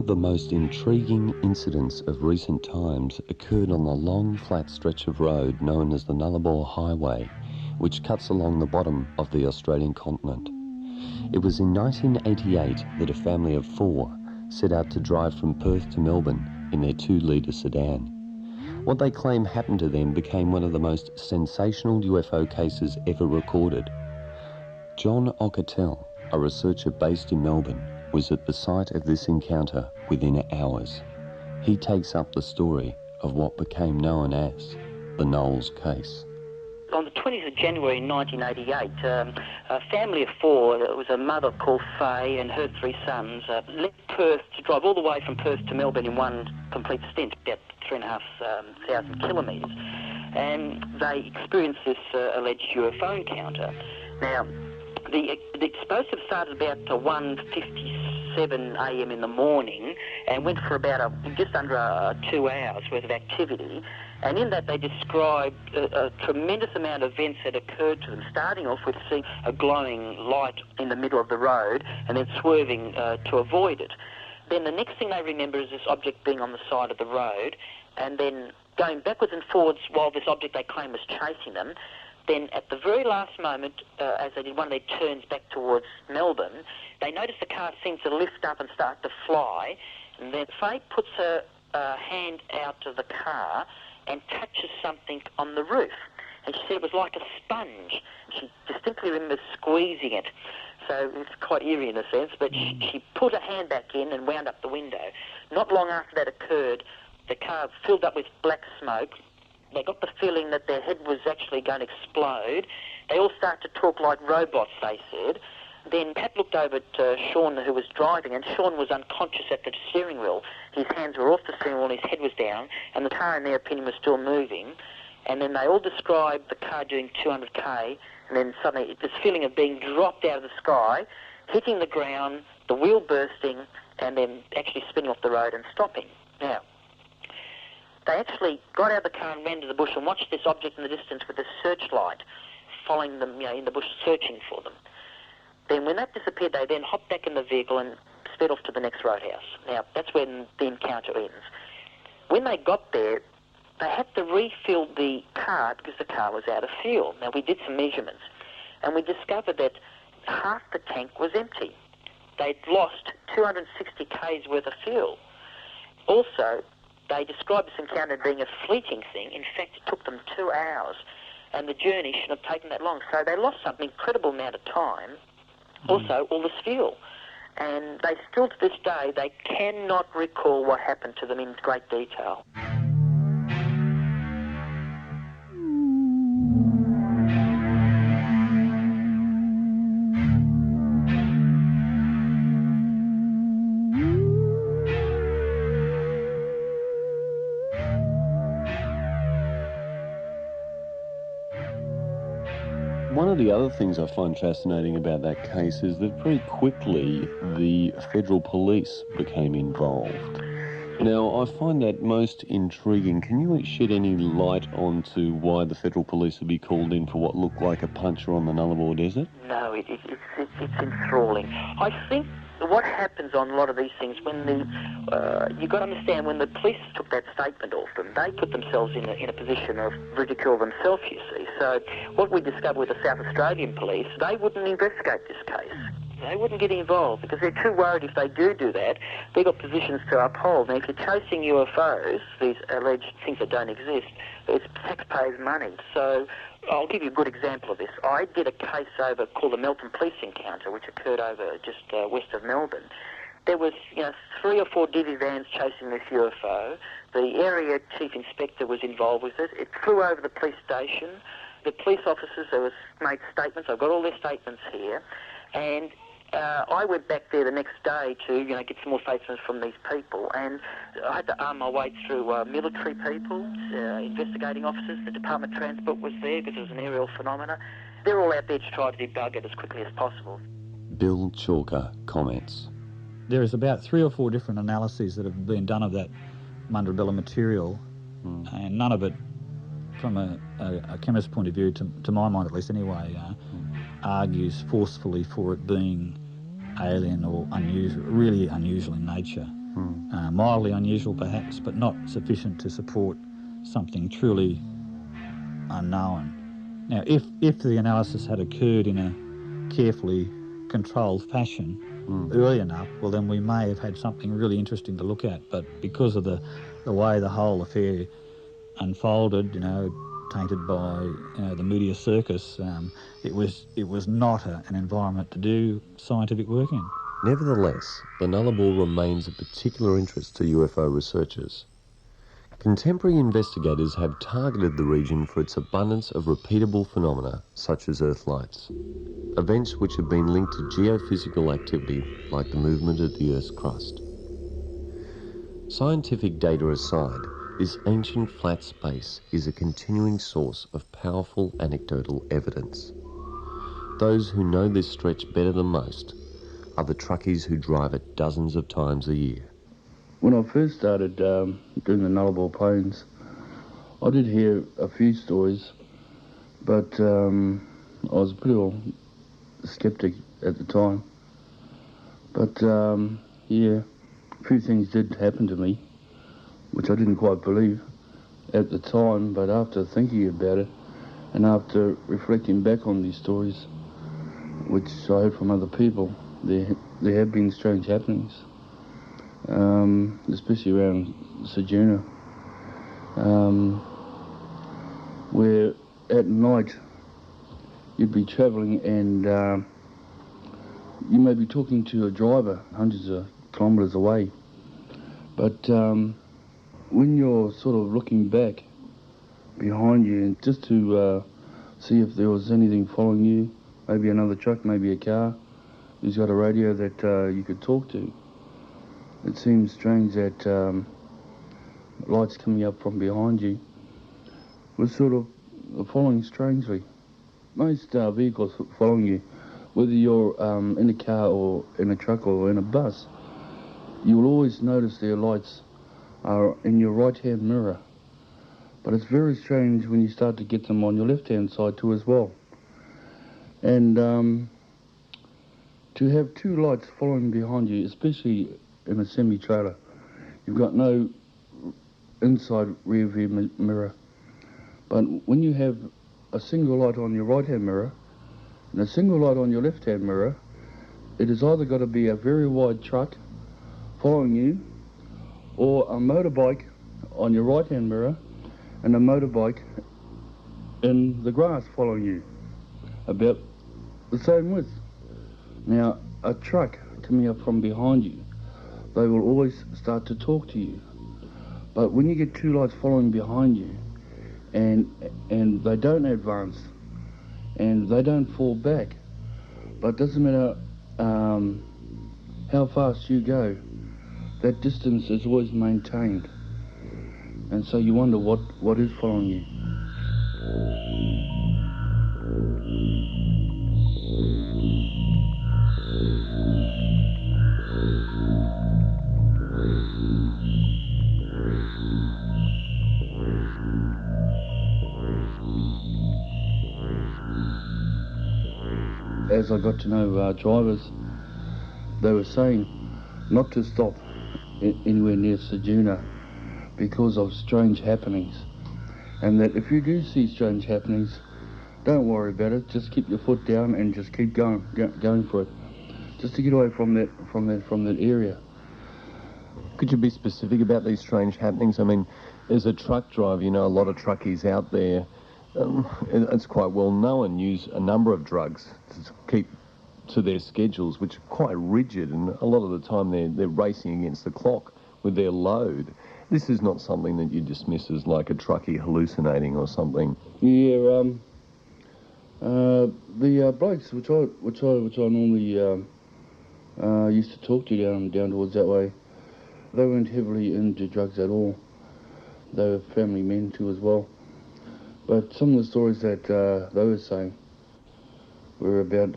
of the most intriguing incidents of recent times occurred on the long, flat stretch of road known as the Nullarbor Highway, which cuts along the bottom of the Australian continent. It was in 1988 that a family of 4 set out to drive from Perth to Melbourne in their 2-litre sedan. What they claim happened to them became one of the most sensational UFO cases ever recorded. John Ockertell, a researcher based in Melbourne, was at the site of this encounter within hours. He takes up the story of what became known as the Knowles case. On the 20th of January 1988, a family of 4, it was a mother called Faye and her 3 sons, left Perth to drive all the way from Perth to Melbourne in one complete stint, about 3,500 kilometres. And they experienced this alleged UFO encounter. Now, the explosive started about 1:57 a.m. in the morning and went for about just under 2 hours worth of activity. And in that they described a tremendous amount of events that occurred to them, starting off with seeing a glowing light in the middle of the road and then swerving to avoid it. Then the next thing they remember is this object being on the side of the road, and then going backwards and forwards while this object they claim was chasing them. Then at the very last moment, as they did one of their turns back towards Melbourne, they noticed the car seemed to lift up and start to fly, and then Faye puts her hand out of the car and touches something on the roof. And she said it was like a sponge. She distinctly remembers squeezing it. So it's quite eerie in a sense, but she put her hand back in and wound up the window. Not long after that occurred, the car filled up with black smoke. They got the feeling that their head was actually going to explode. They all started to talk like robots, they said. Then Pat looked over at Sean, who was driving, and Sean was unconscious at the steering wheel. His hands were off the steering wheel and his head was down, and the car, in their opinion, was still moving. And then they all described the car doing 200k, and then suddenly this feeling of being dropped out of the sky, hitting the ground, the wheel bursting, and then actually spinning off the road and stopping. Now, they actually got out of the car and ran to the bush and watched this object in the distance with a searchlight, following them, in the bush, searching for them. Then when that disappeared, they then hopped back in the vehicle and sped off to the next roadhouse. Now, that's when the encounter ends. When they got there, they had to refill the car because the car was out of fuel. Now, we did some measurements, and we discovered that half the tank was empty. They'd lost 260 k's worth of fuel. Also, they described this encounter as being a fleeting thing. In fact, it took them 2 hours, and the journey shouldn't have taken that long. So they lost some incredible amount of time. Also, all this fuel. And they still, to this day, they cannot recall what happened to them in great detail. One of the other things I find fascinating about that case is that very quickly the federal police became involved. Now, I find that most intriguing. Can you shed any light onto why the federal police would be called in for what looked like a puncher on the Nullarbor Desert? No, it's enthralling. I think what happens on a lot of these things, when you've got to understand, when the police took that statement off them, they put themselves in a position of ridicule themselves, you see. So what we discovered with the South Australian police, they wouldn't investigate this case. They wouldn't get involved because they're too worried if they do that, they've got positions to uphold. Now, if you're chasing UFOs, these alleged things that don't exist, it's taxpayers' money. So I'll give you a good example of this. I did a case over called the Melton Police Encounter, which occurred over just west of Melbourne. There was, 3 or 4 divvy vans chasing this UFO. The area chief inspector was involved with it. It flew over the police station. The police officers made statements. I've got all their statements here. And I went back there the next day to, get some more statements from these people, and I had to arm my way through military people, investigating officers. The Department of Transport was there because it was an aerial phenomena. They're all out there to try to debug it as quickly as possible. Bill Chalker comments. There is about 3 or 4 different analyses that have been done of that Mundrabella material, and none of it, from a chemist's point of view, to my mind at least anyway, argues forcefully for it being alien or unusual, really unusual in nature. Mildly unusual perhaps, but not sufficient to support something truly unknown. Now, if the analysis had occurred in a carefully controlled fashion early enough, well, then we may have had something really interesting to look at. But because of the way the whole affair unfolded, tainted by the media circus, it was not an environment to do scientific work in. Nevertheless, the Nullarbor remains of particular interest to UFO researchers. Contemporary investigators have targeted the region for its abundance of repeatable phenomena such as Earth lights, events which have been linked to geophysical activity like the movement of the Earth's crust. Scientific data aside, this ancient flat space is a continuing source of powerful anecdotal evidence. Those who know this stretch better than most are the truckies who drive it dozens of times a year. When I first started doing the Nullarbor Plains, I did hear a few stories, but I was pretty well sceptic at the time. But yeah, a few things did happen to me, which I didn't quite believe at the time, but after thinking about it and after reflecting back on these stories, which I heard from other people, there have been strange happenings. Especially around Ceduna, where at night you'd be travelling and you may be talking to a driver hundreds of kilometres away, but when you're sort of looking back behind you and just to see if there was anything following you, maybe another truck, maybe a car who's got a radio that you could talk to. It seems strange that lights coming up from behind you was sort of following strangely. Most vehicles following you, whether you're in a car or in a truck or in a bus, you will always notice their lights are in your right-hand mirror. But it's very strange when you start to get them on your left-hand side too as well. And to have two lights following behind you, especially in a semi-trailer, you've got no inside rear view mirror. But when you have a single light on your right-hand mirror and a single light on your left-hand mirror, it has either got to be a very wide truck following you or a motorbike on your right-hand mirror and a motorbike in the grass following you, about the same width. Now, a truck coming up from behind you, they will always start to talk to you. But when you get two lights following behind you and they don't advance and they don't fall back, but it doesn't matter how fast you go, that distance is always maintained. And so you wonder what is following you. As I got to know drivers, they were saying not to stop anywhere near Ceduna because of strange happenings, and that if you do see strange happenings, don't worry about it, just keep your foot down and just keep going for it, just to get away from that area. Could you be specific about these strange happenings? I mean, as a truck driver, you know, a lot of truckies out there, it's quite well known, use a number of drugs to keep to their schedules, which are quite rigid, and a lot of the time they're racing against the clock with their load. This is not something that you dismiss as like a truckie hallucinating or something. Yeah, the blokes which I normally used to talk to down towards that way, they weren't heavily into drugs at all. They were family men too as well. But some of the stories that they were saying were about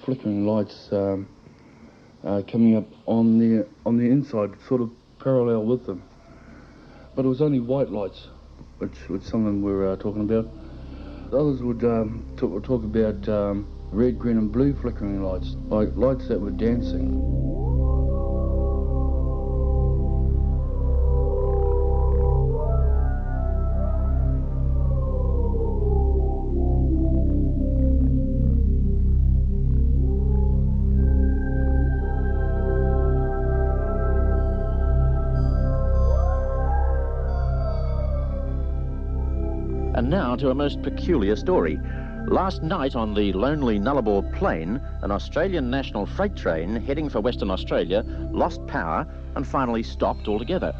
flickering lights coming up on the inside, sort of parallel with them. But it was only white lights, which some of them were talking about. Others would talk about red, green and blue flickering lights, like lights that were dancing. And now to a most peculiar story. Last night on the lonely Nullarbor Plain, an Australian national freight train heading for Western Australia lost power and finally stopped altogether.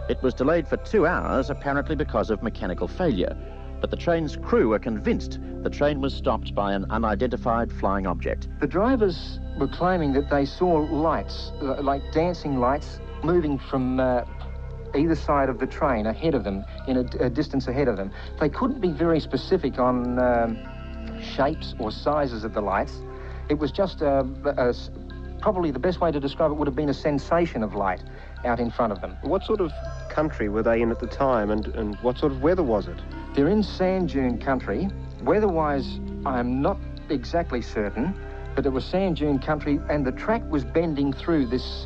It was delayed for 2 hours, apparently because of mechanical failure. But the train's crew were convinced the train was stopped by an unidentified flying object. The drivers were claiming that they saw lights, like dancing lights, moving from either side of the train ahead of them, in a distance ahead of them. They couldn't be very specific on shapes or sizes of the lights. It was just probably the best way to describe it would have been a sensation of light out in front of them. What sort of country were they in at the time, and what sort of weather was it? They're in sand dune country. Weather-wise, I'm not exactly certain, but it was sand dune country, and the track was bending through this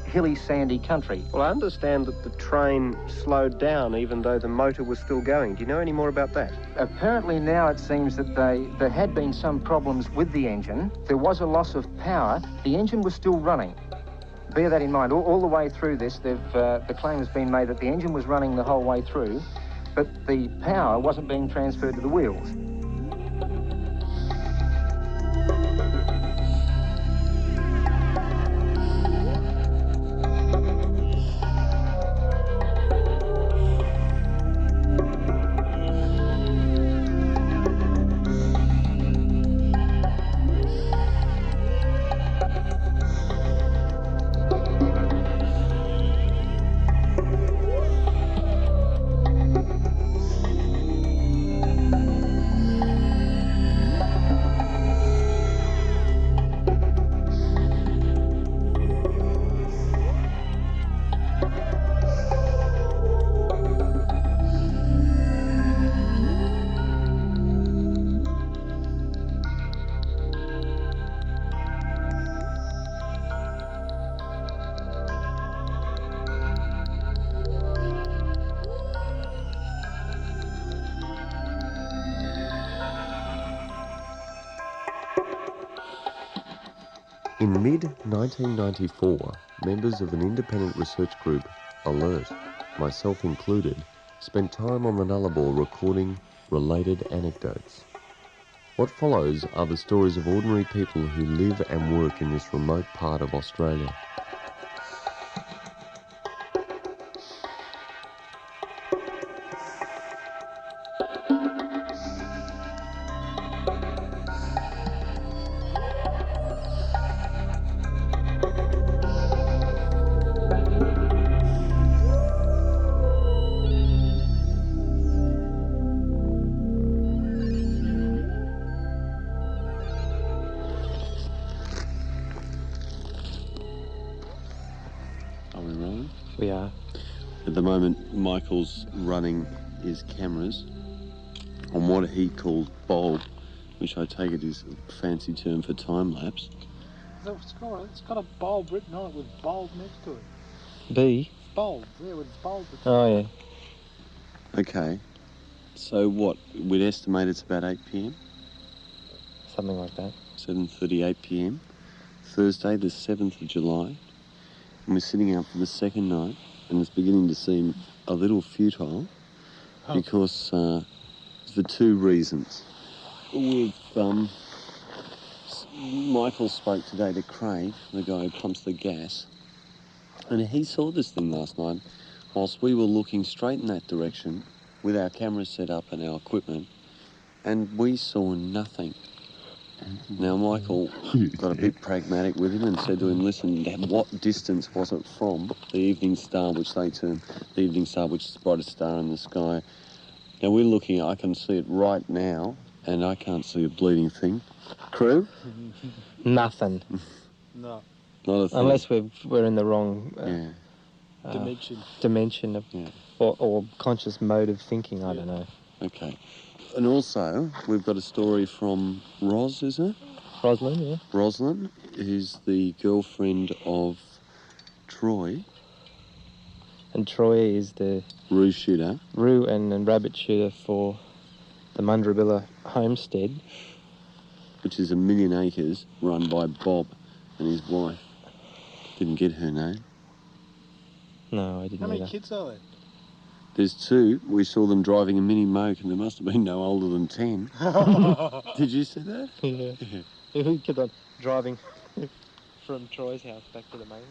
hilly, sandy country. Well, I understand that the train slowed down even though the motor was still going. Do you know any more about that? Apparently now it seems that there had been some problems with the engine. There was a loss of power. The engine was still running. Bear that in mind. All the way through this, the claim has been made that the engine was running the whole way through, but the power wasn't being transferred to the wheels. In mid-1994, members of an independent research group, Alert, myself included, spent time on the Nullarbor recording related anecdotes. What follows are the stories of ordinary people who live and work in this remote part of Australia. We are. At the moment, Michael's running his cameras on what he calls bulb, which I take it is a fancy term for time-lapse. It's got a bulb written on it with bulb next to it. B? Bulb, yeah, with bulb. Oh, yeah. Okay. So what, we'd estimate it's about 8 p.m? Something like that. 7:38 p.m, Thursday the 7th of July. And we're sitting out for the second night, and it's beginning to seem a little futile because for two reasons. Michael spoke today to Craig, the guy who pumps the gas, and he saw this thing last night whilst we were looking straight in that direction with our cameras set up and our equipment, and we saw nothing. Now, Michael got a bit pragmatic with him and said to him, listen, what distance was it from the evening star, which they term the evening star, which is the brightest star in the sky? Now, we're looking, I can see it right now, and I can't see a bleeding thing. Crew? Nothing. No. Not a thing. Unless we're in the wrong dimension of, or conscious mode of thinking, I don't know. Okay. And also, we've got a story from Ros, is it? Roslyn, yeah. Roslyn, who's the girlfriend of Troy. And Troy is the... Roo shooter. Roo and rabbit shooter for the Mundrabilla homestead. Which is 1 million acres, run by Bob and his wife. Didn't get her name. No, I didn't How many either. kids are there? There's two. We saw them driving a mini moke, and they must have been no older than 10. Did you see that? Yeah. We kept on driving from Troy's house back to the mainland.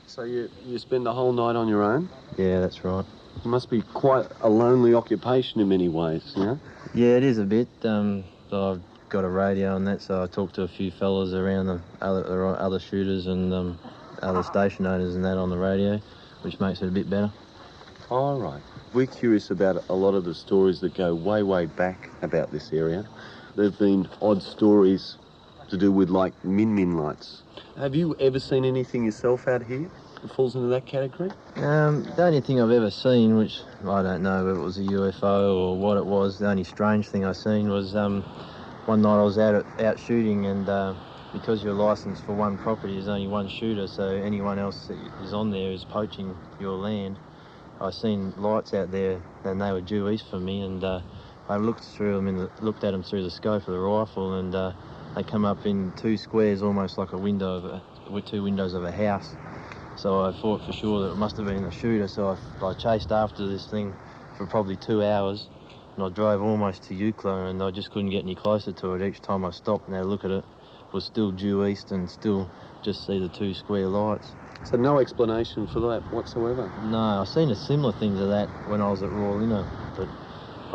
So you spend the whole night on your own? Yeah, that's right. It must be quite a lonely occupation in many ways, you know? Yeah, it is a bit. I've got a radio and that, so I talk to a few fellas around the other shooters and other station owners and that on the radio, which makes it a bit better. All right. We're curious about a lot of the stories that go way, way back about this area. There have been odd stories to do with, like, min lights. Have you ever seen anything yourself out here that falls into that category? The only thing I've ever seen, which I don't know if it was a UFO or what it was, the only strange thing I seen was one night I was out shooting, and because you're licensed for one property, there's only one shooter, so anyone else that is on there is poaching your land. I seen lights out there, and they were due east for me, and I looked through them looked at them through the scope of the rifle, and they come up in two squares, almost like a window with two windows of a house. So I thought for sure that it must have been a shooter. So I chased after this thing for probably 2 hours, and I drove almost to Eucla, and I just couldn't get any closer to it. Each time I stopped and had a look at it, it was still due east and still just see the two square lights. So no explanation for that whatsoever? No, I've seen a similar thing to that when I was at Royal Inner, but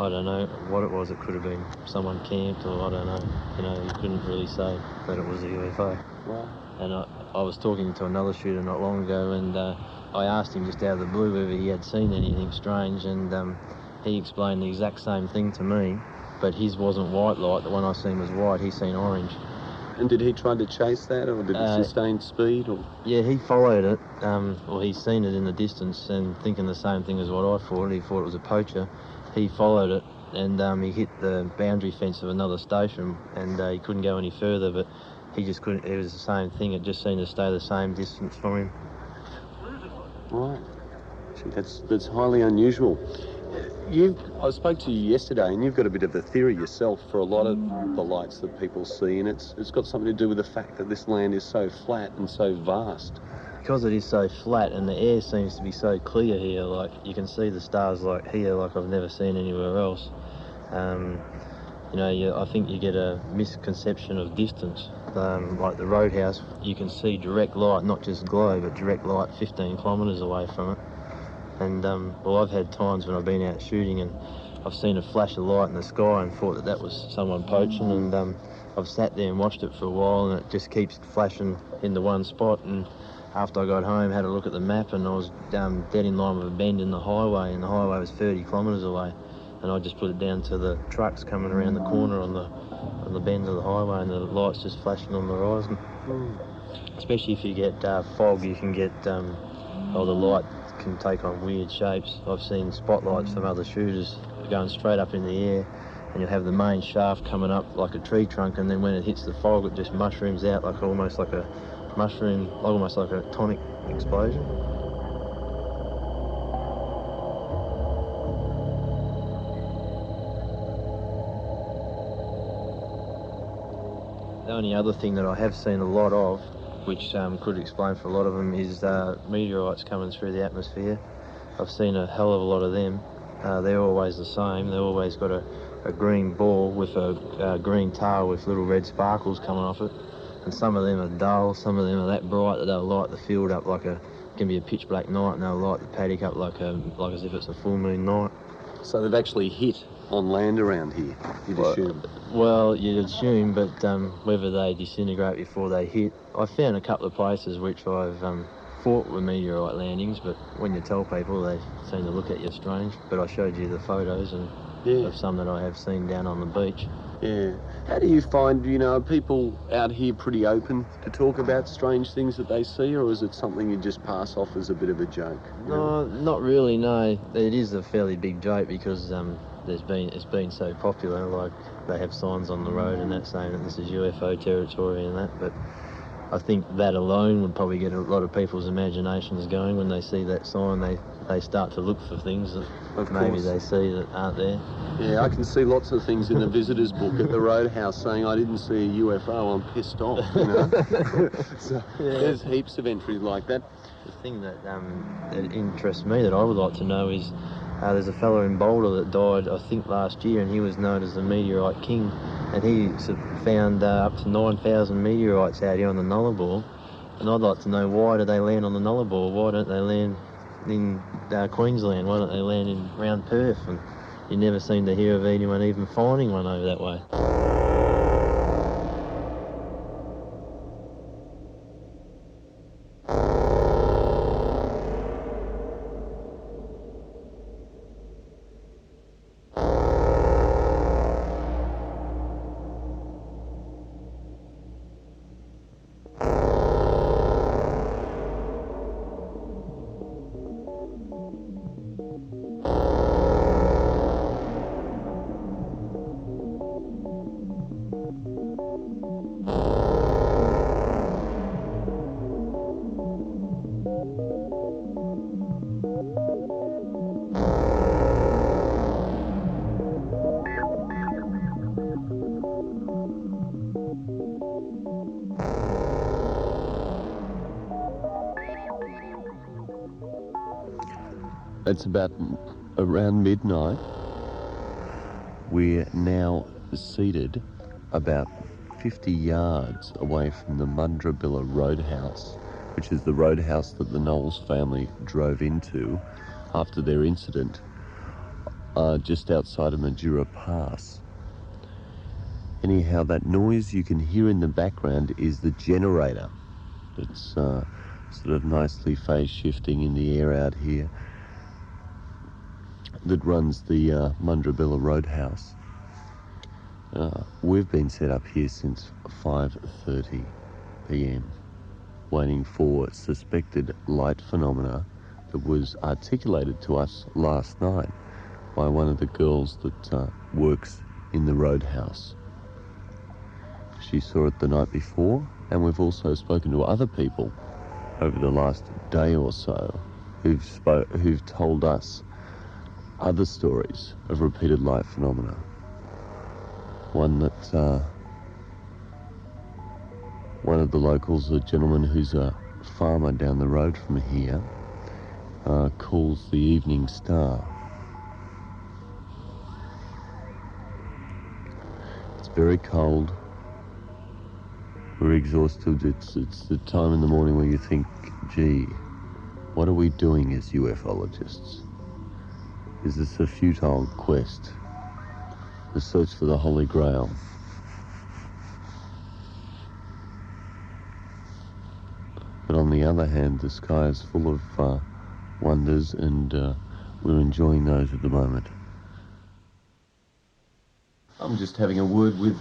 I don't know what it was. It could have been someone camped, or I don't know. You know, you couldn't really say that it was a UFO. Right. And I was talking to another shooter not long ago, and I asked him just out of the blue whether he had seen anything strange, and he explained the exact same thing to me, but his wasn't white light. The one I seen was white. He seen orange. And did he try to chase that, or did he sustain speed? Or? Yeah, he followed it. Well, he's seen it in the distance and thinking the same thing as what I thought. He thought it was a poacher. He followed it, and he hit the boundary fence of another station, and he couldn't go any further, but he just couldn't. It was the same thing. It just seemed to stay the same distance from him. Right. Gee, that's highly unusual. I spoke to you yesterday, and you've got a bit of a theory yourself for a lot of the lights that people see, and it's got something to do with the fact that this land is so flat and so vast. Because it is so flat and the air seems to be so clear here, like you can see the stars like here, like I've never seen anywhere else. You know, I think you get a misconception of distance. Like the roadhouse, you can see direct light, not just glow, but direct light 15 kilometres away from it. And well, I've had times when I've been out shooting and I've seen a flash of light in the sky and thought that was someone poaching, and I've sat there and watched it for a while, and it just keeps flashing into one spot. And after I got home, had a look at the map, and I was dead in line with a bend in the highway, and the highway was 30 kilometres away, and I just put it down to the trucks coming around the corner on the bend of the highway, and the light's just flashing on the horizon. Especially if you get fog, you can get the light can take on weird shapes. I've seen spotlights from other shooters going straight up in the air, and you'll have the main shaft coming up like a tree trunk, and then when it hits the fog, it just mushrooms out like almost like a mushroom, almost like an atomic explosion. The only other thing that I have seen a lot of, which could explain for a lot of them, is meteorites coming through the atmosphere. I've seen a hell of a lot of them. They're always the same. They've always got a green ball with a green tail with little red sparkles coming off it. And some of them are dull, some of them are that bright that they'll light the field up like it can be a pitch black night, and they'll light the paddock up like as if it's a full moon night. So they've actually hit on land around here, you'd assume? Well, you'd assume, but whether they disintegrate before they hit. I found a couple of places which I've thought were meteorite landings, but when you tell people, they seem to look at you strange. But I showed you the photos and of some that I have seen down on the beach. Yeah. How do you find, are people out here pretty open to talk about strange things that they see, or is it something you just pass off as a bit of a joke? No, not really, no. It is a fairly big joke because it's been so popular, like they have signs on the road and that saying that this is UFO territory and that, but I think that alone would probably get a lot of people's imaginations going. When they see that sign, they start to look for things that maybe they see that aren't there. Yeah, I can see lots of things in the visitors book at the Roadhouse saying I didn't see a UFO, I'm pissed off, you know. So there's heaps of entries like that. The thing that interests me that I would like to know is there's a fellow in Boulder that died, I think, last year, and he was known as the Meteorite King, and he sort of found up to 9,000 meteorites out here on the Nullarbor, and I'd like to know, why do they land on the Nullarbor? Why don't they land in Queensland? Why don't they land around Perth? And you never seem to hear of anyone even finding one over that way. It's about around midnight. We're now seated about 50 yards away from the Mundrabilla Roadhouse, which is the roadhouse that the Knowles family drove into after their incident just outside of Majura Pass. Anyhow, that noise you can hear in the background is the generator. It's sort of nicely phase shifting in the air out here that runs the Mundrabilla Roadhouse. We've been set up here since 5:30 p.m. waiting for suspected light phenomena that was articulated to us last night by one of the girls that works in the Roadhouse. She saw it the night before, and we've also spoken to other people over the last day or so who've told us other stories of repeated light phenomena. One that one of the locals, a gentleman who's a farmer down the road from here, calls the evening star. It's very cold. We're exhausted. It's the time in the morning where you think, gee, what are we doing as ufologists? Is this a futile quest? The search for the Holy Grail? But on the other hand, the sky is full of wonders, and we're enjoying those at the moment. I'm just having a word with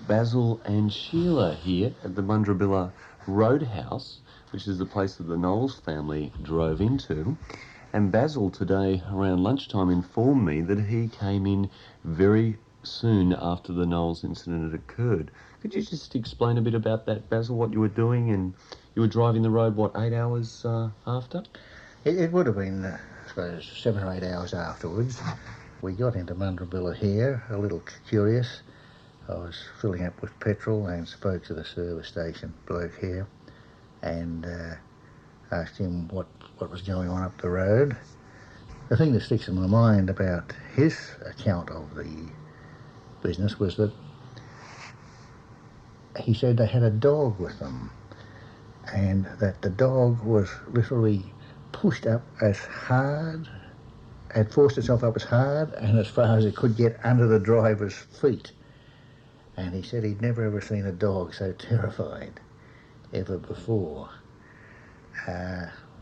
Basil and Sheila here at the Mundrabilla Roadhouse, which is the place that the Knowles family drove into. And Basil today, around lunchtime, informed me that he came in very soon after the Knowles incident had occurred. Could you just explain a bit about that, Basil, what you were doing? And you were driving the road, what, 8 hours after? It would have been, I suppose, 7 or 8 hours afterwards. We got into Mundrabilla here, a little curious. I was filling up with petrol and spoke to the service station bloke here and asked him what was going on up the road. The thing that sticks in my mind about his account of the business was that he said they had a dog with them and that the dog was literally pushed up as hard, had forced itself up as hard and as far as it could get under the driver's feet. And he said he'd never ever seen a dog so terrified ever before.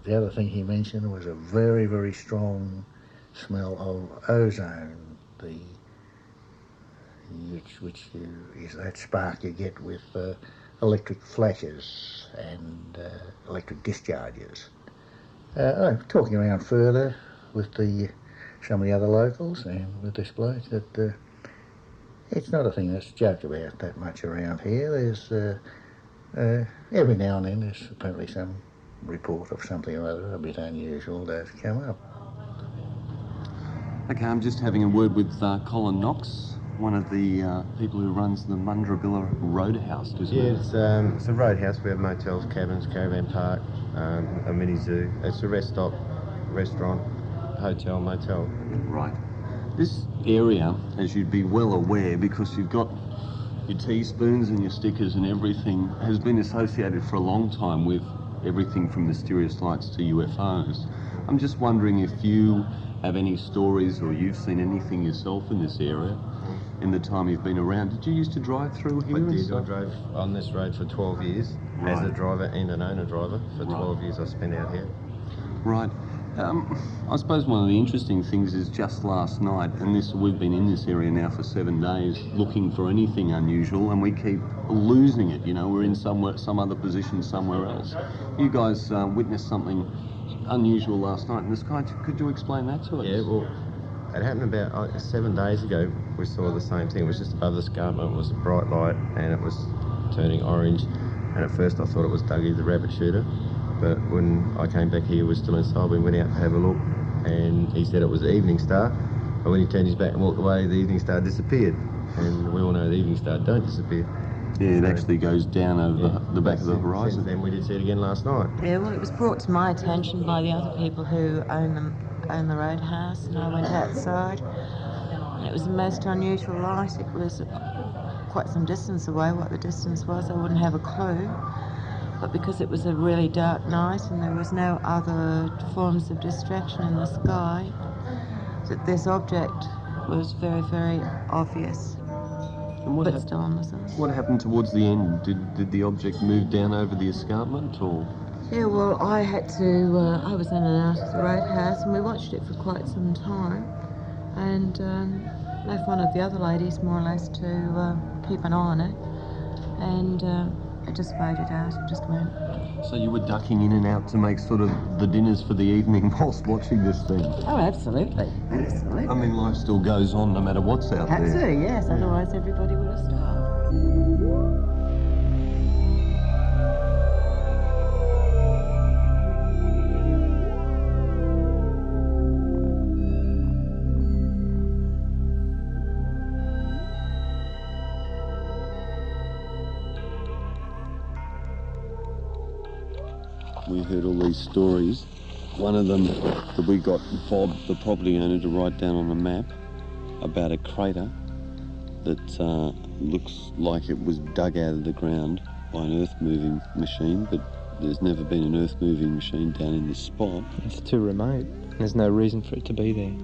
The other thing he mentioned was a very, very strong smell of ozone, which is that spark you get with electric flashes and electric discharges. I'm talking around further with some of the other locals and with this bloke that it's not a thing that's joked about that much around here. There's Every now and then there's apparently some report of something or other a bit unusual that's come up. Okay, I'm just having a word with Colin Knox, one of the people who runs the Mundrabilla Roadhouse, isn't it? Yeah, it's a roadhouse. We have motels, cabins, caravan park, a mini zoo. It's a rest stop, restaurant, hotel, motel. Right. This area, as you'd be well aware, because you've got your teaspoons and your stickers and everything, has been associated for a long time with everything from mysterious lights to UFOs. I'm just wondering if you have any stories or you've seen anything yourself in this area in the time you've been around. Did you used to drive through here? I did. I drove on this road for 12 years as a driver and an owner driver. For 12 years I spent out here. Right. I suppose one of the interesting things is just last night, and we've been in this area now for 7 days looking for anything unusual, and we keep losing it. You know, we're in some other position somewhere else. You guys witnessed something unusual last night in the sky. Could you explain that to us? Yeah, well, it happened about 7 days ago. We saw the same thing. It was just above the escarpment. It was a bright light, and it was turning orange. And at first I thought it was Dougie, the rabbit shooter. But when I came back here, we were still inside. We went out to have a look, and he said it was the evening star. But when he turned his back and walked away, the evening star disappeared. And we all know the evening star don't disappear. Yeah, it actually goes down over the back of the horizon. Then we did see it again last night. Yeah, well, it was brought to my attention by the other people who own the roadhouse, and I went outside. And it was the most unusual light. It was quite some distance away. What the distance was, I wouldn't have a clue. But because it was a really dark night and there was no other forms of distraction in the sky, that this object was very, very obvious. And what happened towards the end? Did the object move down over the escarpment, or? Yeah, well, I had to. I was in and out of the roadhouse, and we watched it for quite some time, and left one of the other ladies more or less to keep an eye on it, and it just faded out. It just went. So you were ducking in and out to make sort of the dinners for the evening whilst watching this thing? Oh, absolutely. Absolutely. I mean, life still goes on no matter what's out there. Absolutely, yes. Otherwise, everybody would have starved. We heard all these stories. One of them that we got Bob, the property owner, to write down on a map about a crater that looks like it was dug out of the ground by an earth-moving machine, but there's never been an earth-moving machine down in this spot. It's too remote. There's no reason for it to be there.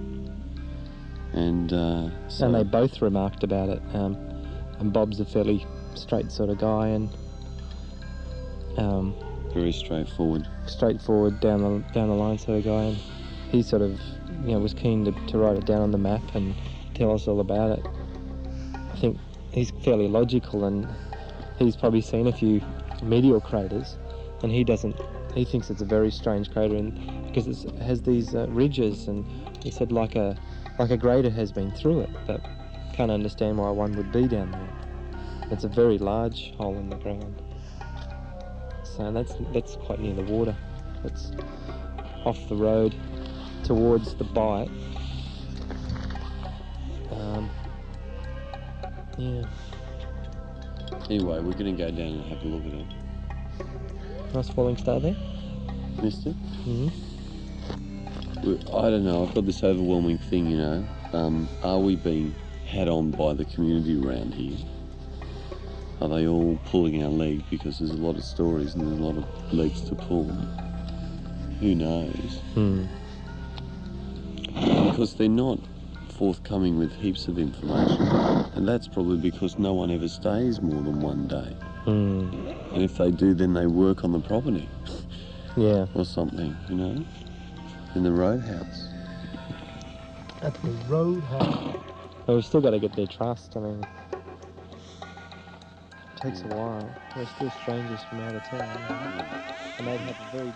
And and they both remarked about it. And Bob's a fairly straight sort of guy, and very straightforward down the line sort of guy, and he sort of was keen to write it down on the map and tell us all about it. I think he's fairly logical, and he's probably seen a few meteor craters, and he thinks it's a very strange crater, and because it has these ridges, and he said like a grader has been through it, but can't understand why one would be down there. It's a very large hole in the ground. So that's quite near the water. It's off the road towards the Bight. Yeah. Anyway, we're going to go down and have a look at it. Nice falling star there. Missed it? Mm-hmm. I don't know, I've got this overwhelming thing, are we being had on by the community around here? Are they all pulling our leg? Because there's a lot of stories and there's a lot of legs to pull. Who knows? Because they're not forthcoming with heaps of information. And that's probably because no one ever stays more than one day. And if they do, then they work on the property. Yeah. Or something, in the roadhouse. At the roadhouse. But we've still got to get their trust. I mean, it takes a while. We're still strangers from out of town. And they'd have a very...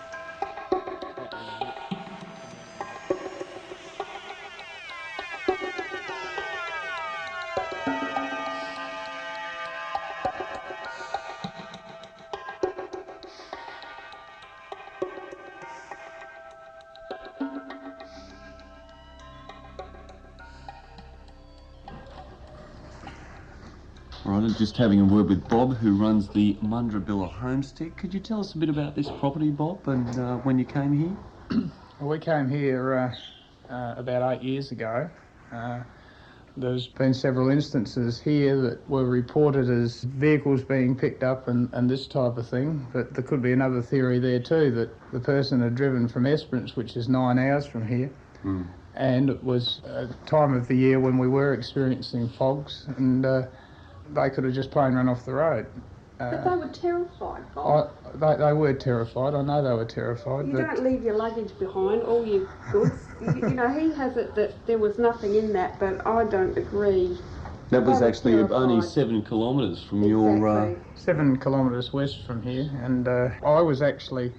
All right, I'm just having a word with Bob, who runs the Mundrabilla Homestead. Could you tell us a bit about this property, Bob, and when you came here? Well, we came here about 8 years ago. There's been several instances here that were reported as vehicles being picked up and this type of thing, but there could be another theory there too, that the person had driven from Esperance, which is 9 hours from here, and it was a time of the year when we were experiencing fogs, and they could have just plain run off the road. But they were terrified, Bob. They were terrified. I know they were terrified. You don't leave your luggage behind, all your goods. you know, he has it that there was nothing in that, but I don't agree. That was actually only 7 kilometres from your... 7 kilometres west from here, and I was actually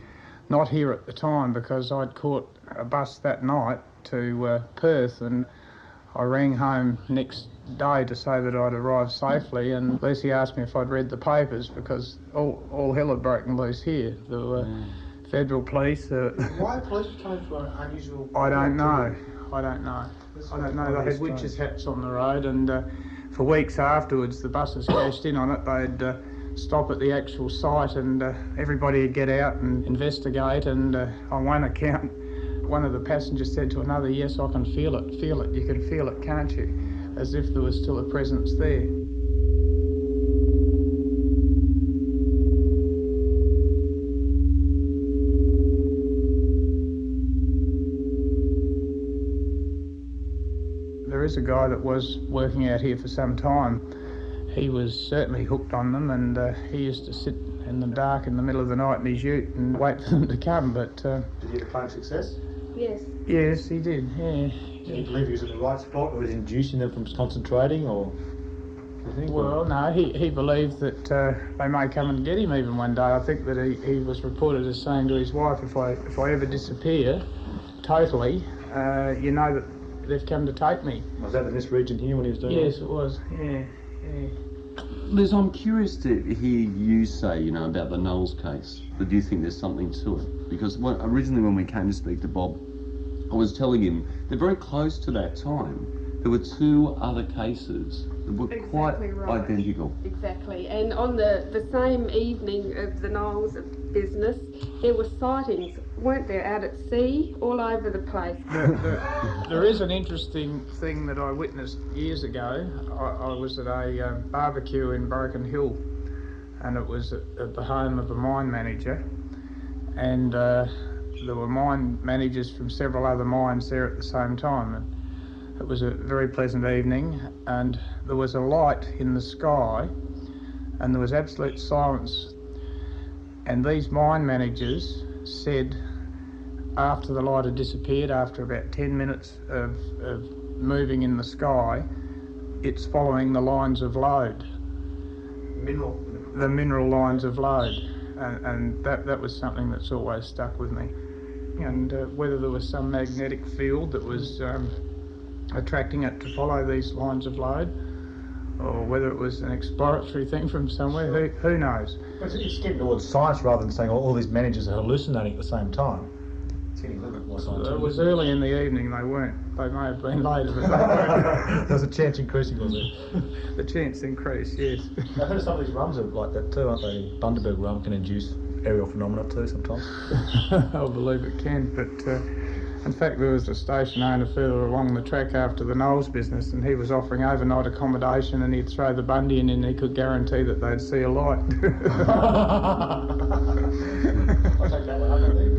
not here at the time because I'd caught a bus that night to Perth, and I rang home next day to say that I'd arrived safely, and Lucy asked me if I'd read the papers because all hell had broken loose here. There were federal police. Why are police coming for an unusual... I don't know. They had witches' hats on the road, and for weeks afterwards the buses cashed in on it. They'd stop at the actual site, and everybody would get out and investigate, and on one account one of the passengers said to another, "Yes, I can feel it, you can feel it, can't you?" As if there was still a presence there. There is a guy that was working out here for some time. He was certainly hooked on them, and he used to sit in the dark in the middle of the night in his ute and wait for them to come, but... Did he have claim success? Yes. Yes, he did, yeah. Did he believe he was in the right spot, or was he inducing them from concentrating, or... Well, no, he believed that they may come and get him even one day. I think that he was reported as saying to his wife, if I ever disappear totally, you know that they've come to take me. Was that in this region here when he was doing Yes, it was, yeah. Liz, I'm curious to hear you say, about the Knowles case. But do you think there's something to it? Because originally when we came to speak to Bob, I was telling him that very close to that time, there were 2 other cases that were quite identical. Exactly, and on the same evening of the Knowles business, there were sightings, weren't there, out at sea, all over the place. There is an interesting thing that I witnessed years ago. I was at a barbecue in Broken Hill, and it was at the home of a mine manager, and there were mine managers from several other mines there at the same time. And it was a very pleasant evening, and there was a light in the sky, and there was absolute silence. And these mine managers said, after the light had disappeared, after about 10 minutes of moving in the sky, it's following the lines of load. The mineral lines of load. And that was something that's always stuck with me. And whether there was some magnetic field that was attracting it to follow these lines of load, or whether it was an exploratory thing from somewhere, who knows? It's getting towards science rather than saying all these managers are hallucinating at the same time. It's getting a little bit more scientific. It was early in the evening, they weren't. They may have been later, but they weren't. There was a chance increasing, was there? The chance increased, yes. I've heard some of these rums are like that too, aren't they? Bundaberg rum can induce aerial phenomena too sometimes. I believe it can, but in fact there was a station owner further along the track after the Knowles business, and he was offering overnight accommodation, and he'd throw the bundy in and he could guarantee that they'd see a light. I'll take that one up, I think.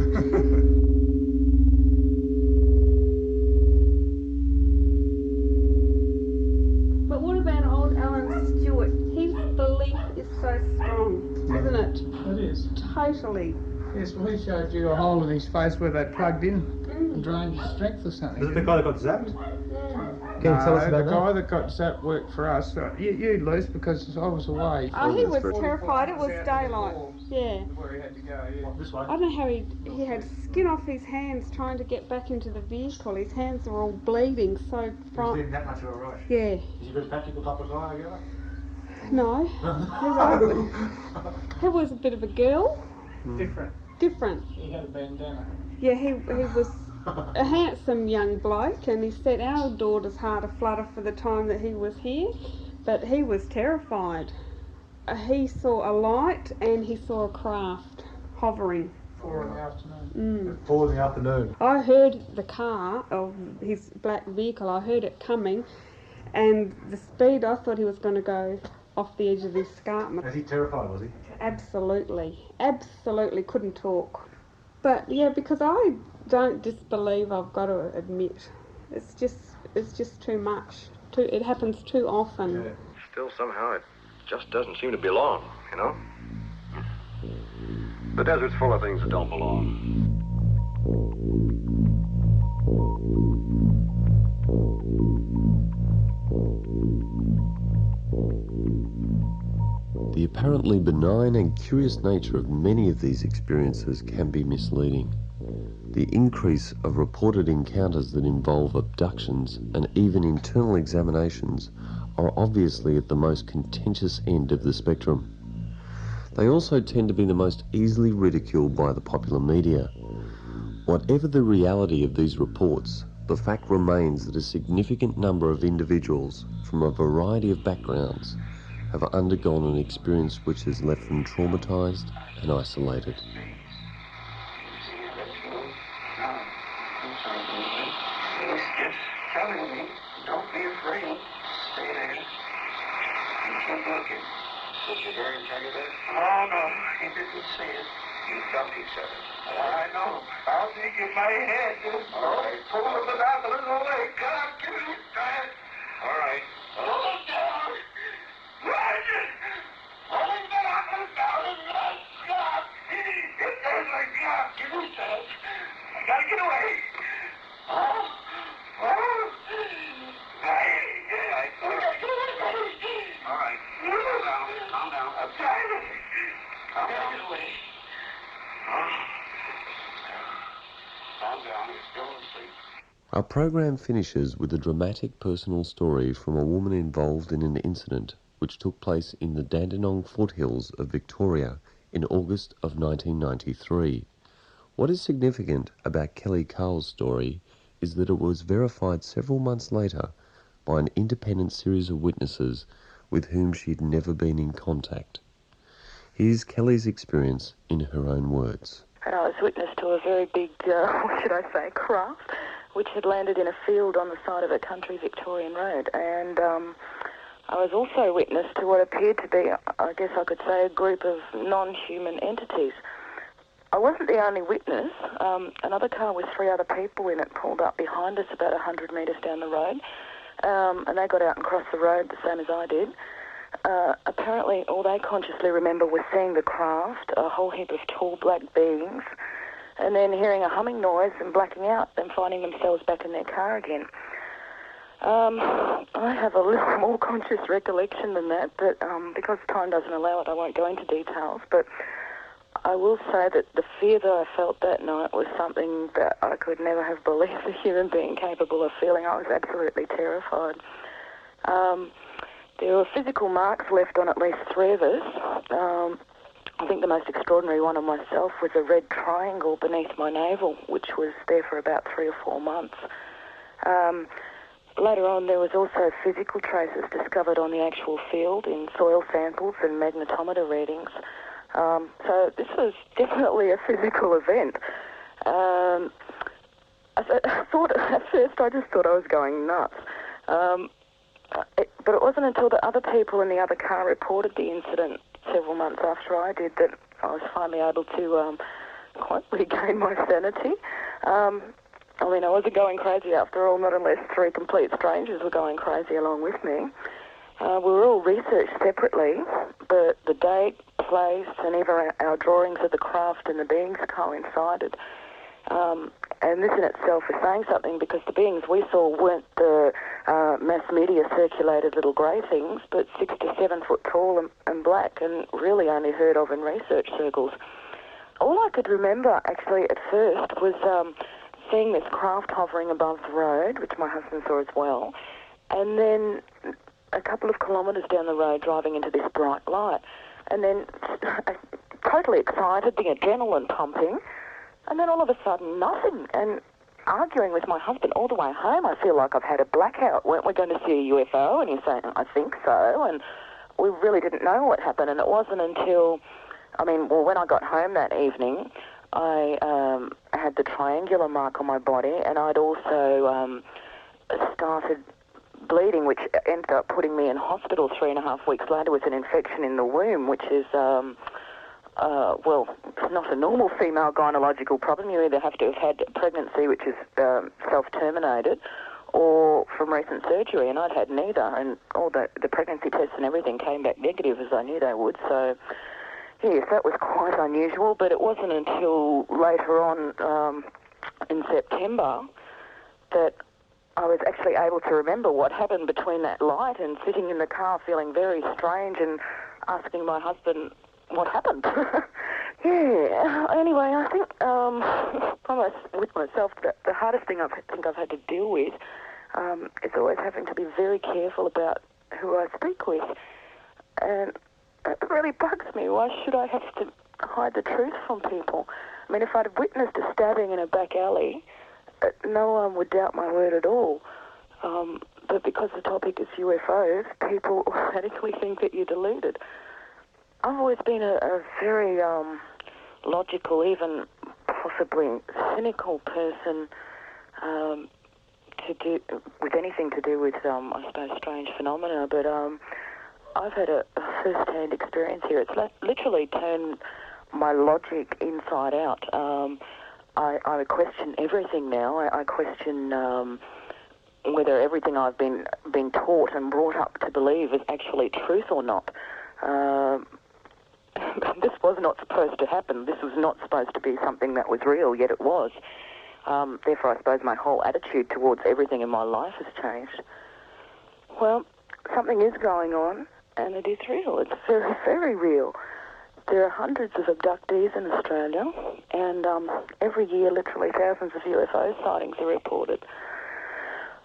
But what about old Alan Stewart? His belief is so strong, isn't it? It is. Totally. Yes, well, he showed you a hole in his face where they plugged in and drained his strength or something. Was it the guy that got zapped? Can you tell us about the guy that got zapped worked for us. You Luce, because I was away. Oh, he was terrified. It was daylight. Yeah. Where he had to go, yeah. This way? I don't know how he had skin off his hands trying to get back into the vehicle. His hands were all bleeding so front. He was in that much of a rush? Yeah. Is he a very practical type of guy, I guess? No. He was a bit of a girl. Different. He had a bandana. Yeah, he was a handsome young bloke, and he said our daughter's heart a flutter for the time that he was here, But he was terrified. He saw a light and he saw a craft hovering. 4 in the afternoon. Mm. 4 in the afternoon. I heard the car, of his black vehicle, I heard it coming, and the speed, I thought he was going to go off the edge of the escarpment. Was he terrified, was he? Absolutely. Absolutely couldn't talk. But yeah, because I don't disbelieve, I've got to admit. It's just too much. It happens too often. Yeah. Still, somehow, it just doesn't seem to belong, you know? The desert's full of things that don't belong. The apparently benign and curious nature of many of these experiences can be misleading. The increase of reported encounters that involve abductions and even internal examinations are obviously at the most contentious end of the spectrum. They also tend to be the most easily ridiculed by the popular media. Whatever the reality of these reports, the fact remains that a significant number of individuals from a variety of backgrounds have undergone an experience which has left them traumatized and isolated. Don't be afraid. Stay there. You keep looking. Did you hear him tell you that? Oh, no. He didn't say it. You thought he said it. I know. I'll take it in my head. All right. Pull up the mouth a little way. God, give me that. All right. Pull it down. Right. Pull it down. God. It does like God. Give me that. I gotta get away. Oh. All right. Calm down. I'm trying to get away. Calm down. You're still asleep. Our program finishes with a dramatic personal story from a woman involved in an incident which took place in the Dandenong foothills of Victoria in August of 1993. What is significant about Kelly Carl's story is that it was verified several months later by an independent series of witnesses with whom she had never been in contact. Here's Kelly's experience in her own words. And I was witness to a very big, craft, which had landed in a field on the side of a country Victorian road. And I was also witness to what appeared to be, I guess I could say, a group of non-human entities. I wasn't the only witness. Another car with 3 other people in it pulled up behind us about 100 metres down the road, and they got out and crossed the road the same as I did. Apparently, all they consciously remember was seeing the craft, a whole heap of tall black beings, and then hearing a humming noise and blacking out and finding themselves back in their car again. I have a little more conscious recollection than that, but because time doesn't allow it, I won't go into details, but I will say that the fear that I felt that night was something that I could never have believed a human being capable of feeling. I was absolutely terrified. There were physical marks left on at least 3 of us. I think the most extraordinary one on myself was a red triangle beneath my navel, which was there for about 3 or 4 months. Later on, there was also physical traces discovered on the actual field in soil samples and magnetometer readings. So this was definitely a physical event. I thought at first I just thought I was going nuts. But it wasn't until the other people in the other car reported the incident several months after I did that I was finally able to quite regain my sanity. I wasn't going crazy after all, not unless 3 complete strangers were going crazy along with me. We were all researched separately, but the date, place, and even our drawings of the craft and the beings coincided. And this in itself is saying something, because the beings we saw weren't the mass media circulated little grey things, but 6 to 7 foot tall and black, and really only heard of in research circles. All I could remember, actually, at first was seeing this craft hovering above the road, which my husband saw as well, and then a couple of kilometres down the road driving into this bright light, and then totally excited, the adrenaline pumping, and then all of a sudden nothing, and arguing with my husband all the way home. I feel like I've had a blackout. Weren't we going to see a UFO? And he's saying, I think so. And we really didn't know what happened. And it wasn't until, when I got home that evening, I had the triangular mark on my body, and I'd also started bleeding, which ended up putting me in hospital 3.5 weeks later with an infection in the womb, which is, it's not a normal female gynecological problem. You either have to have had pregnancy, which is self-terminated, or from recent surgery, and I'd had neither, and all the pregnancy tests and everything came back negative, as I knew they would, so yes, that was quite unusual, but it wasn't until later on in September that I was actually able to remember what happened between that light and sitting in the car feeling very strange and asking my husband what happened. Yeah, anyway, I think with myself, the hardest thing I think I've had to deal with is always having to be very careful about who I speak with. And it really bugs me. Why should I have to hide the truth from people? I mean, if I'd witnessed a stabbing in a back alley, no one would doubt my word at all. But because the topic is UFOs, people automatically think that you're deluded. I've always been a very logical, even possibly cynical person to do with anything to do with, I suppose, strange phenomena. But I've had a first-hand experience here. It's literally turned my logic inside out. I question everything now. I question whether everything I've been taught and brought up to believe is actually truth or not. This was not supposed to happen. This was not supposed to be something that was real, yet it was. Therefore, I suppose my whole attitude towards everything in my life has changed. Well, something is going on, and it is real. It's very, very real. There are hundreds of abductees in Australia, and every year, literally thousands of UFO sightings are reported.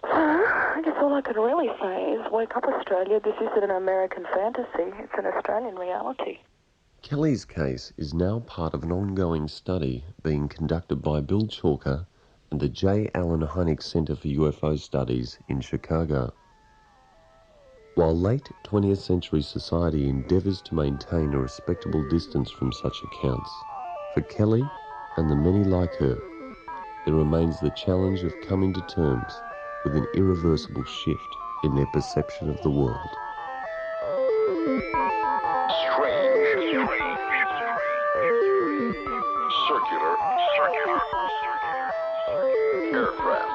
So, I guess all I can really say is, wake up, Australia. This isn't an American fantasy. It's an Australian reality. Kelly's case is now part of an ongoing study being conducted by Bill Chalker and the J. Allen Hynek Center for UFO Studies in Chicago. While late 20th century society endeavours to maintain a respectable distance from such accounts, for Kelly and the many like her, there remains the challenge of coming to terms with an irreversible shift in their perception of the world. Circular aircraft.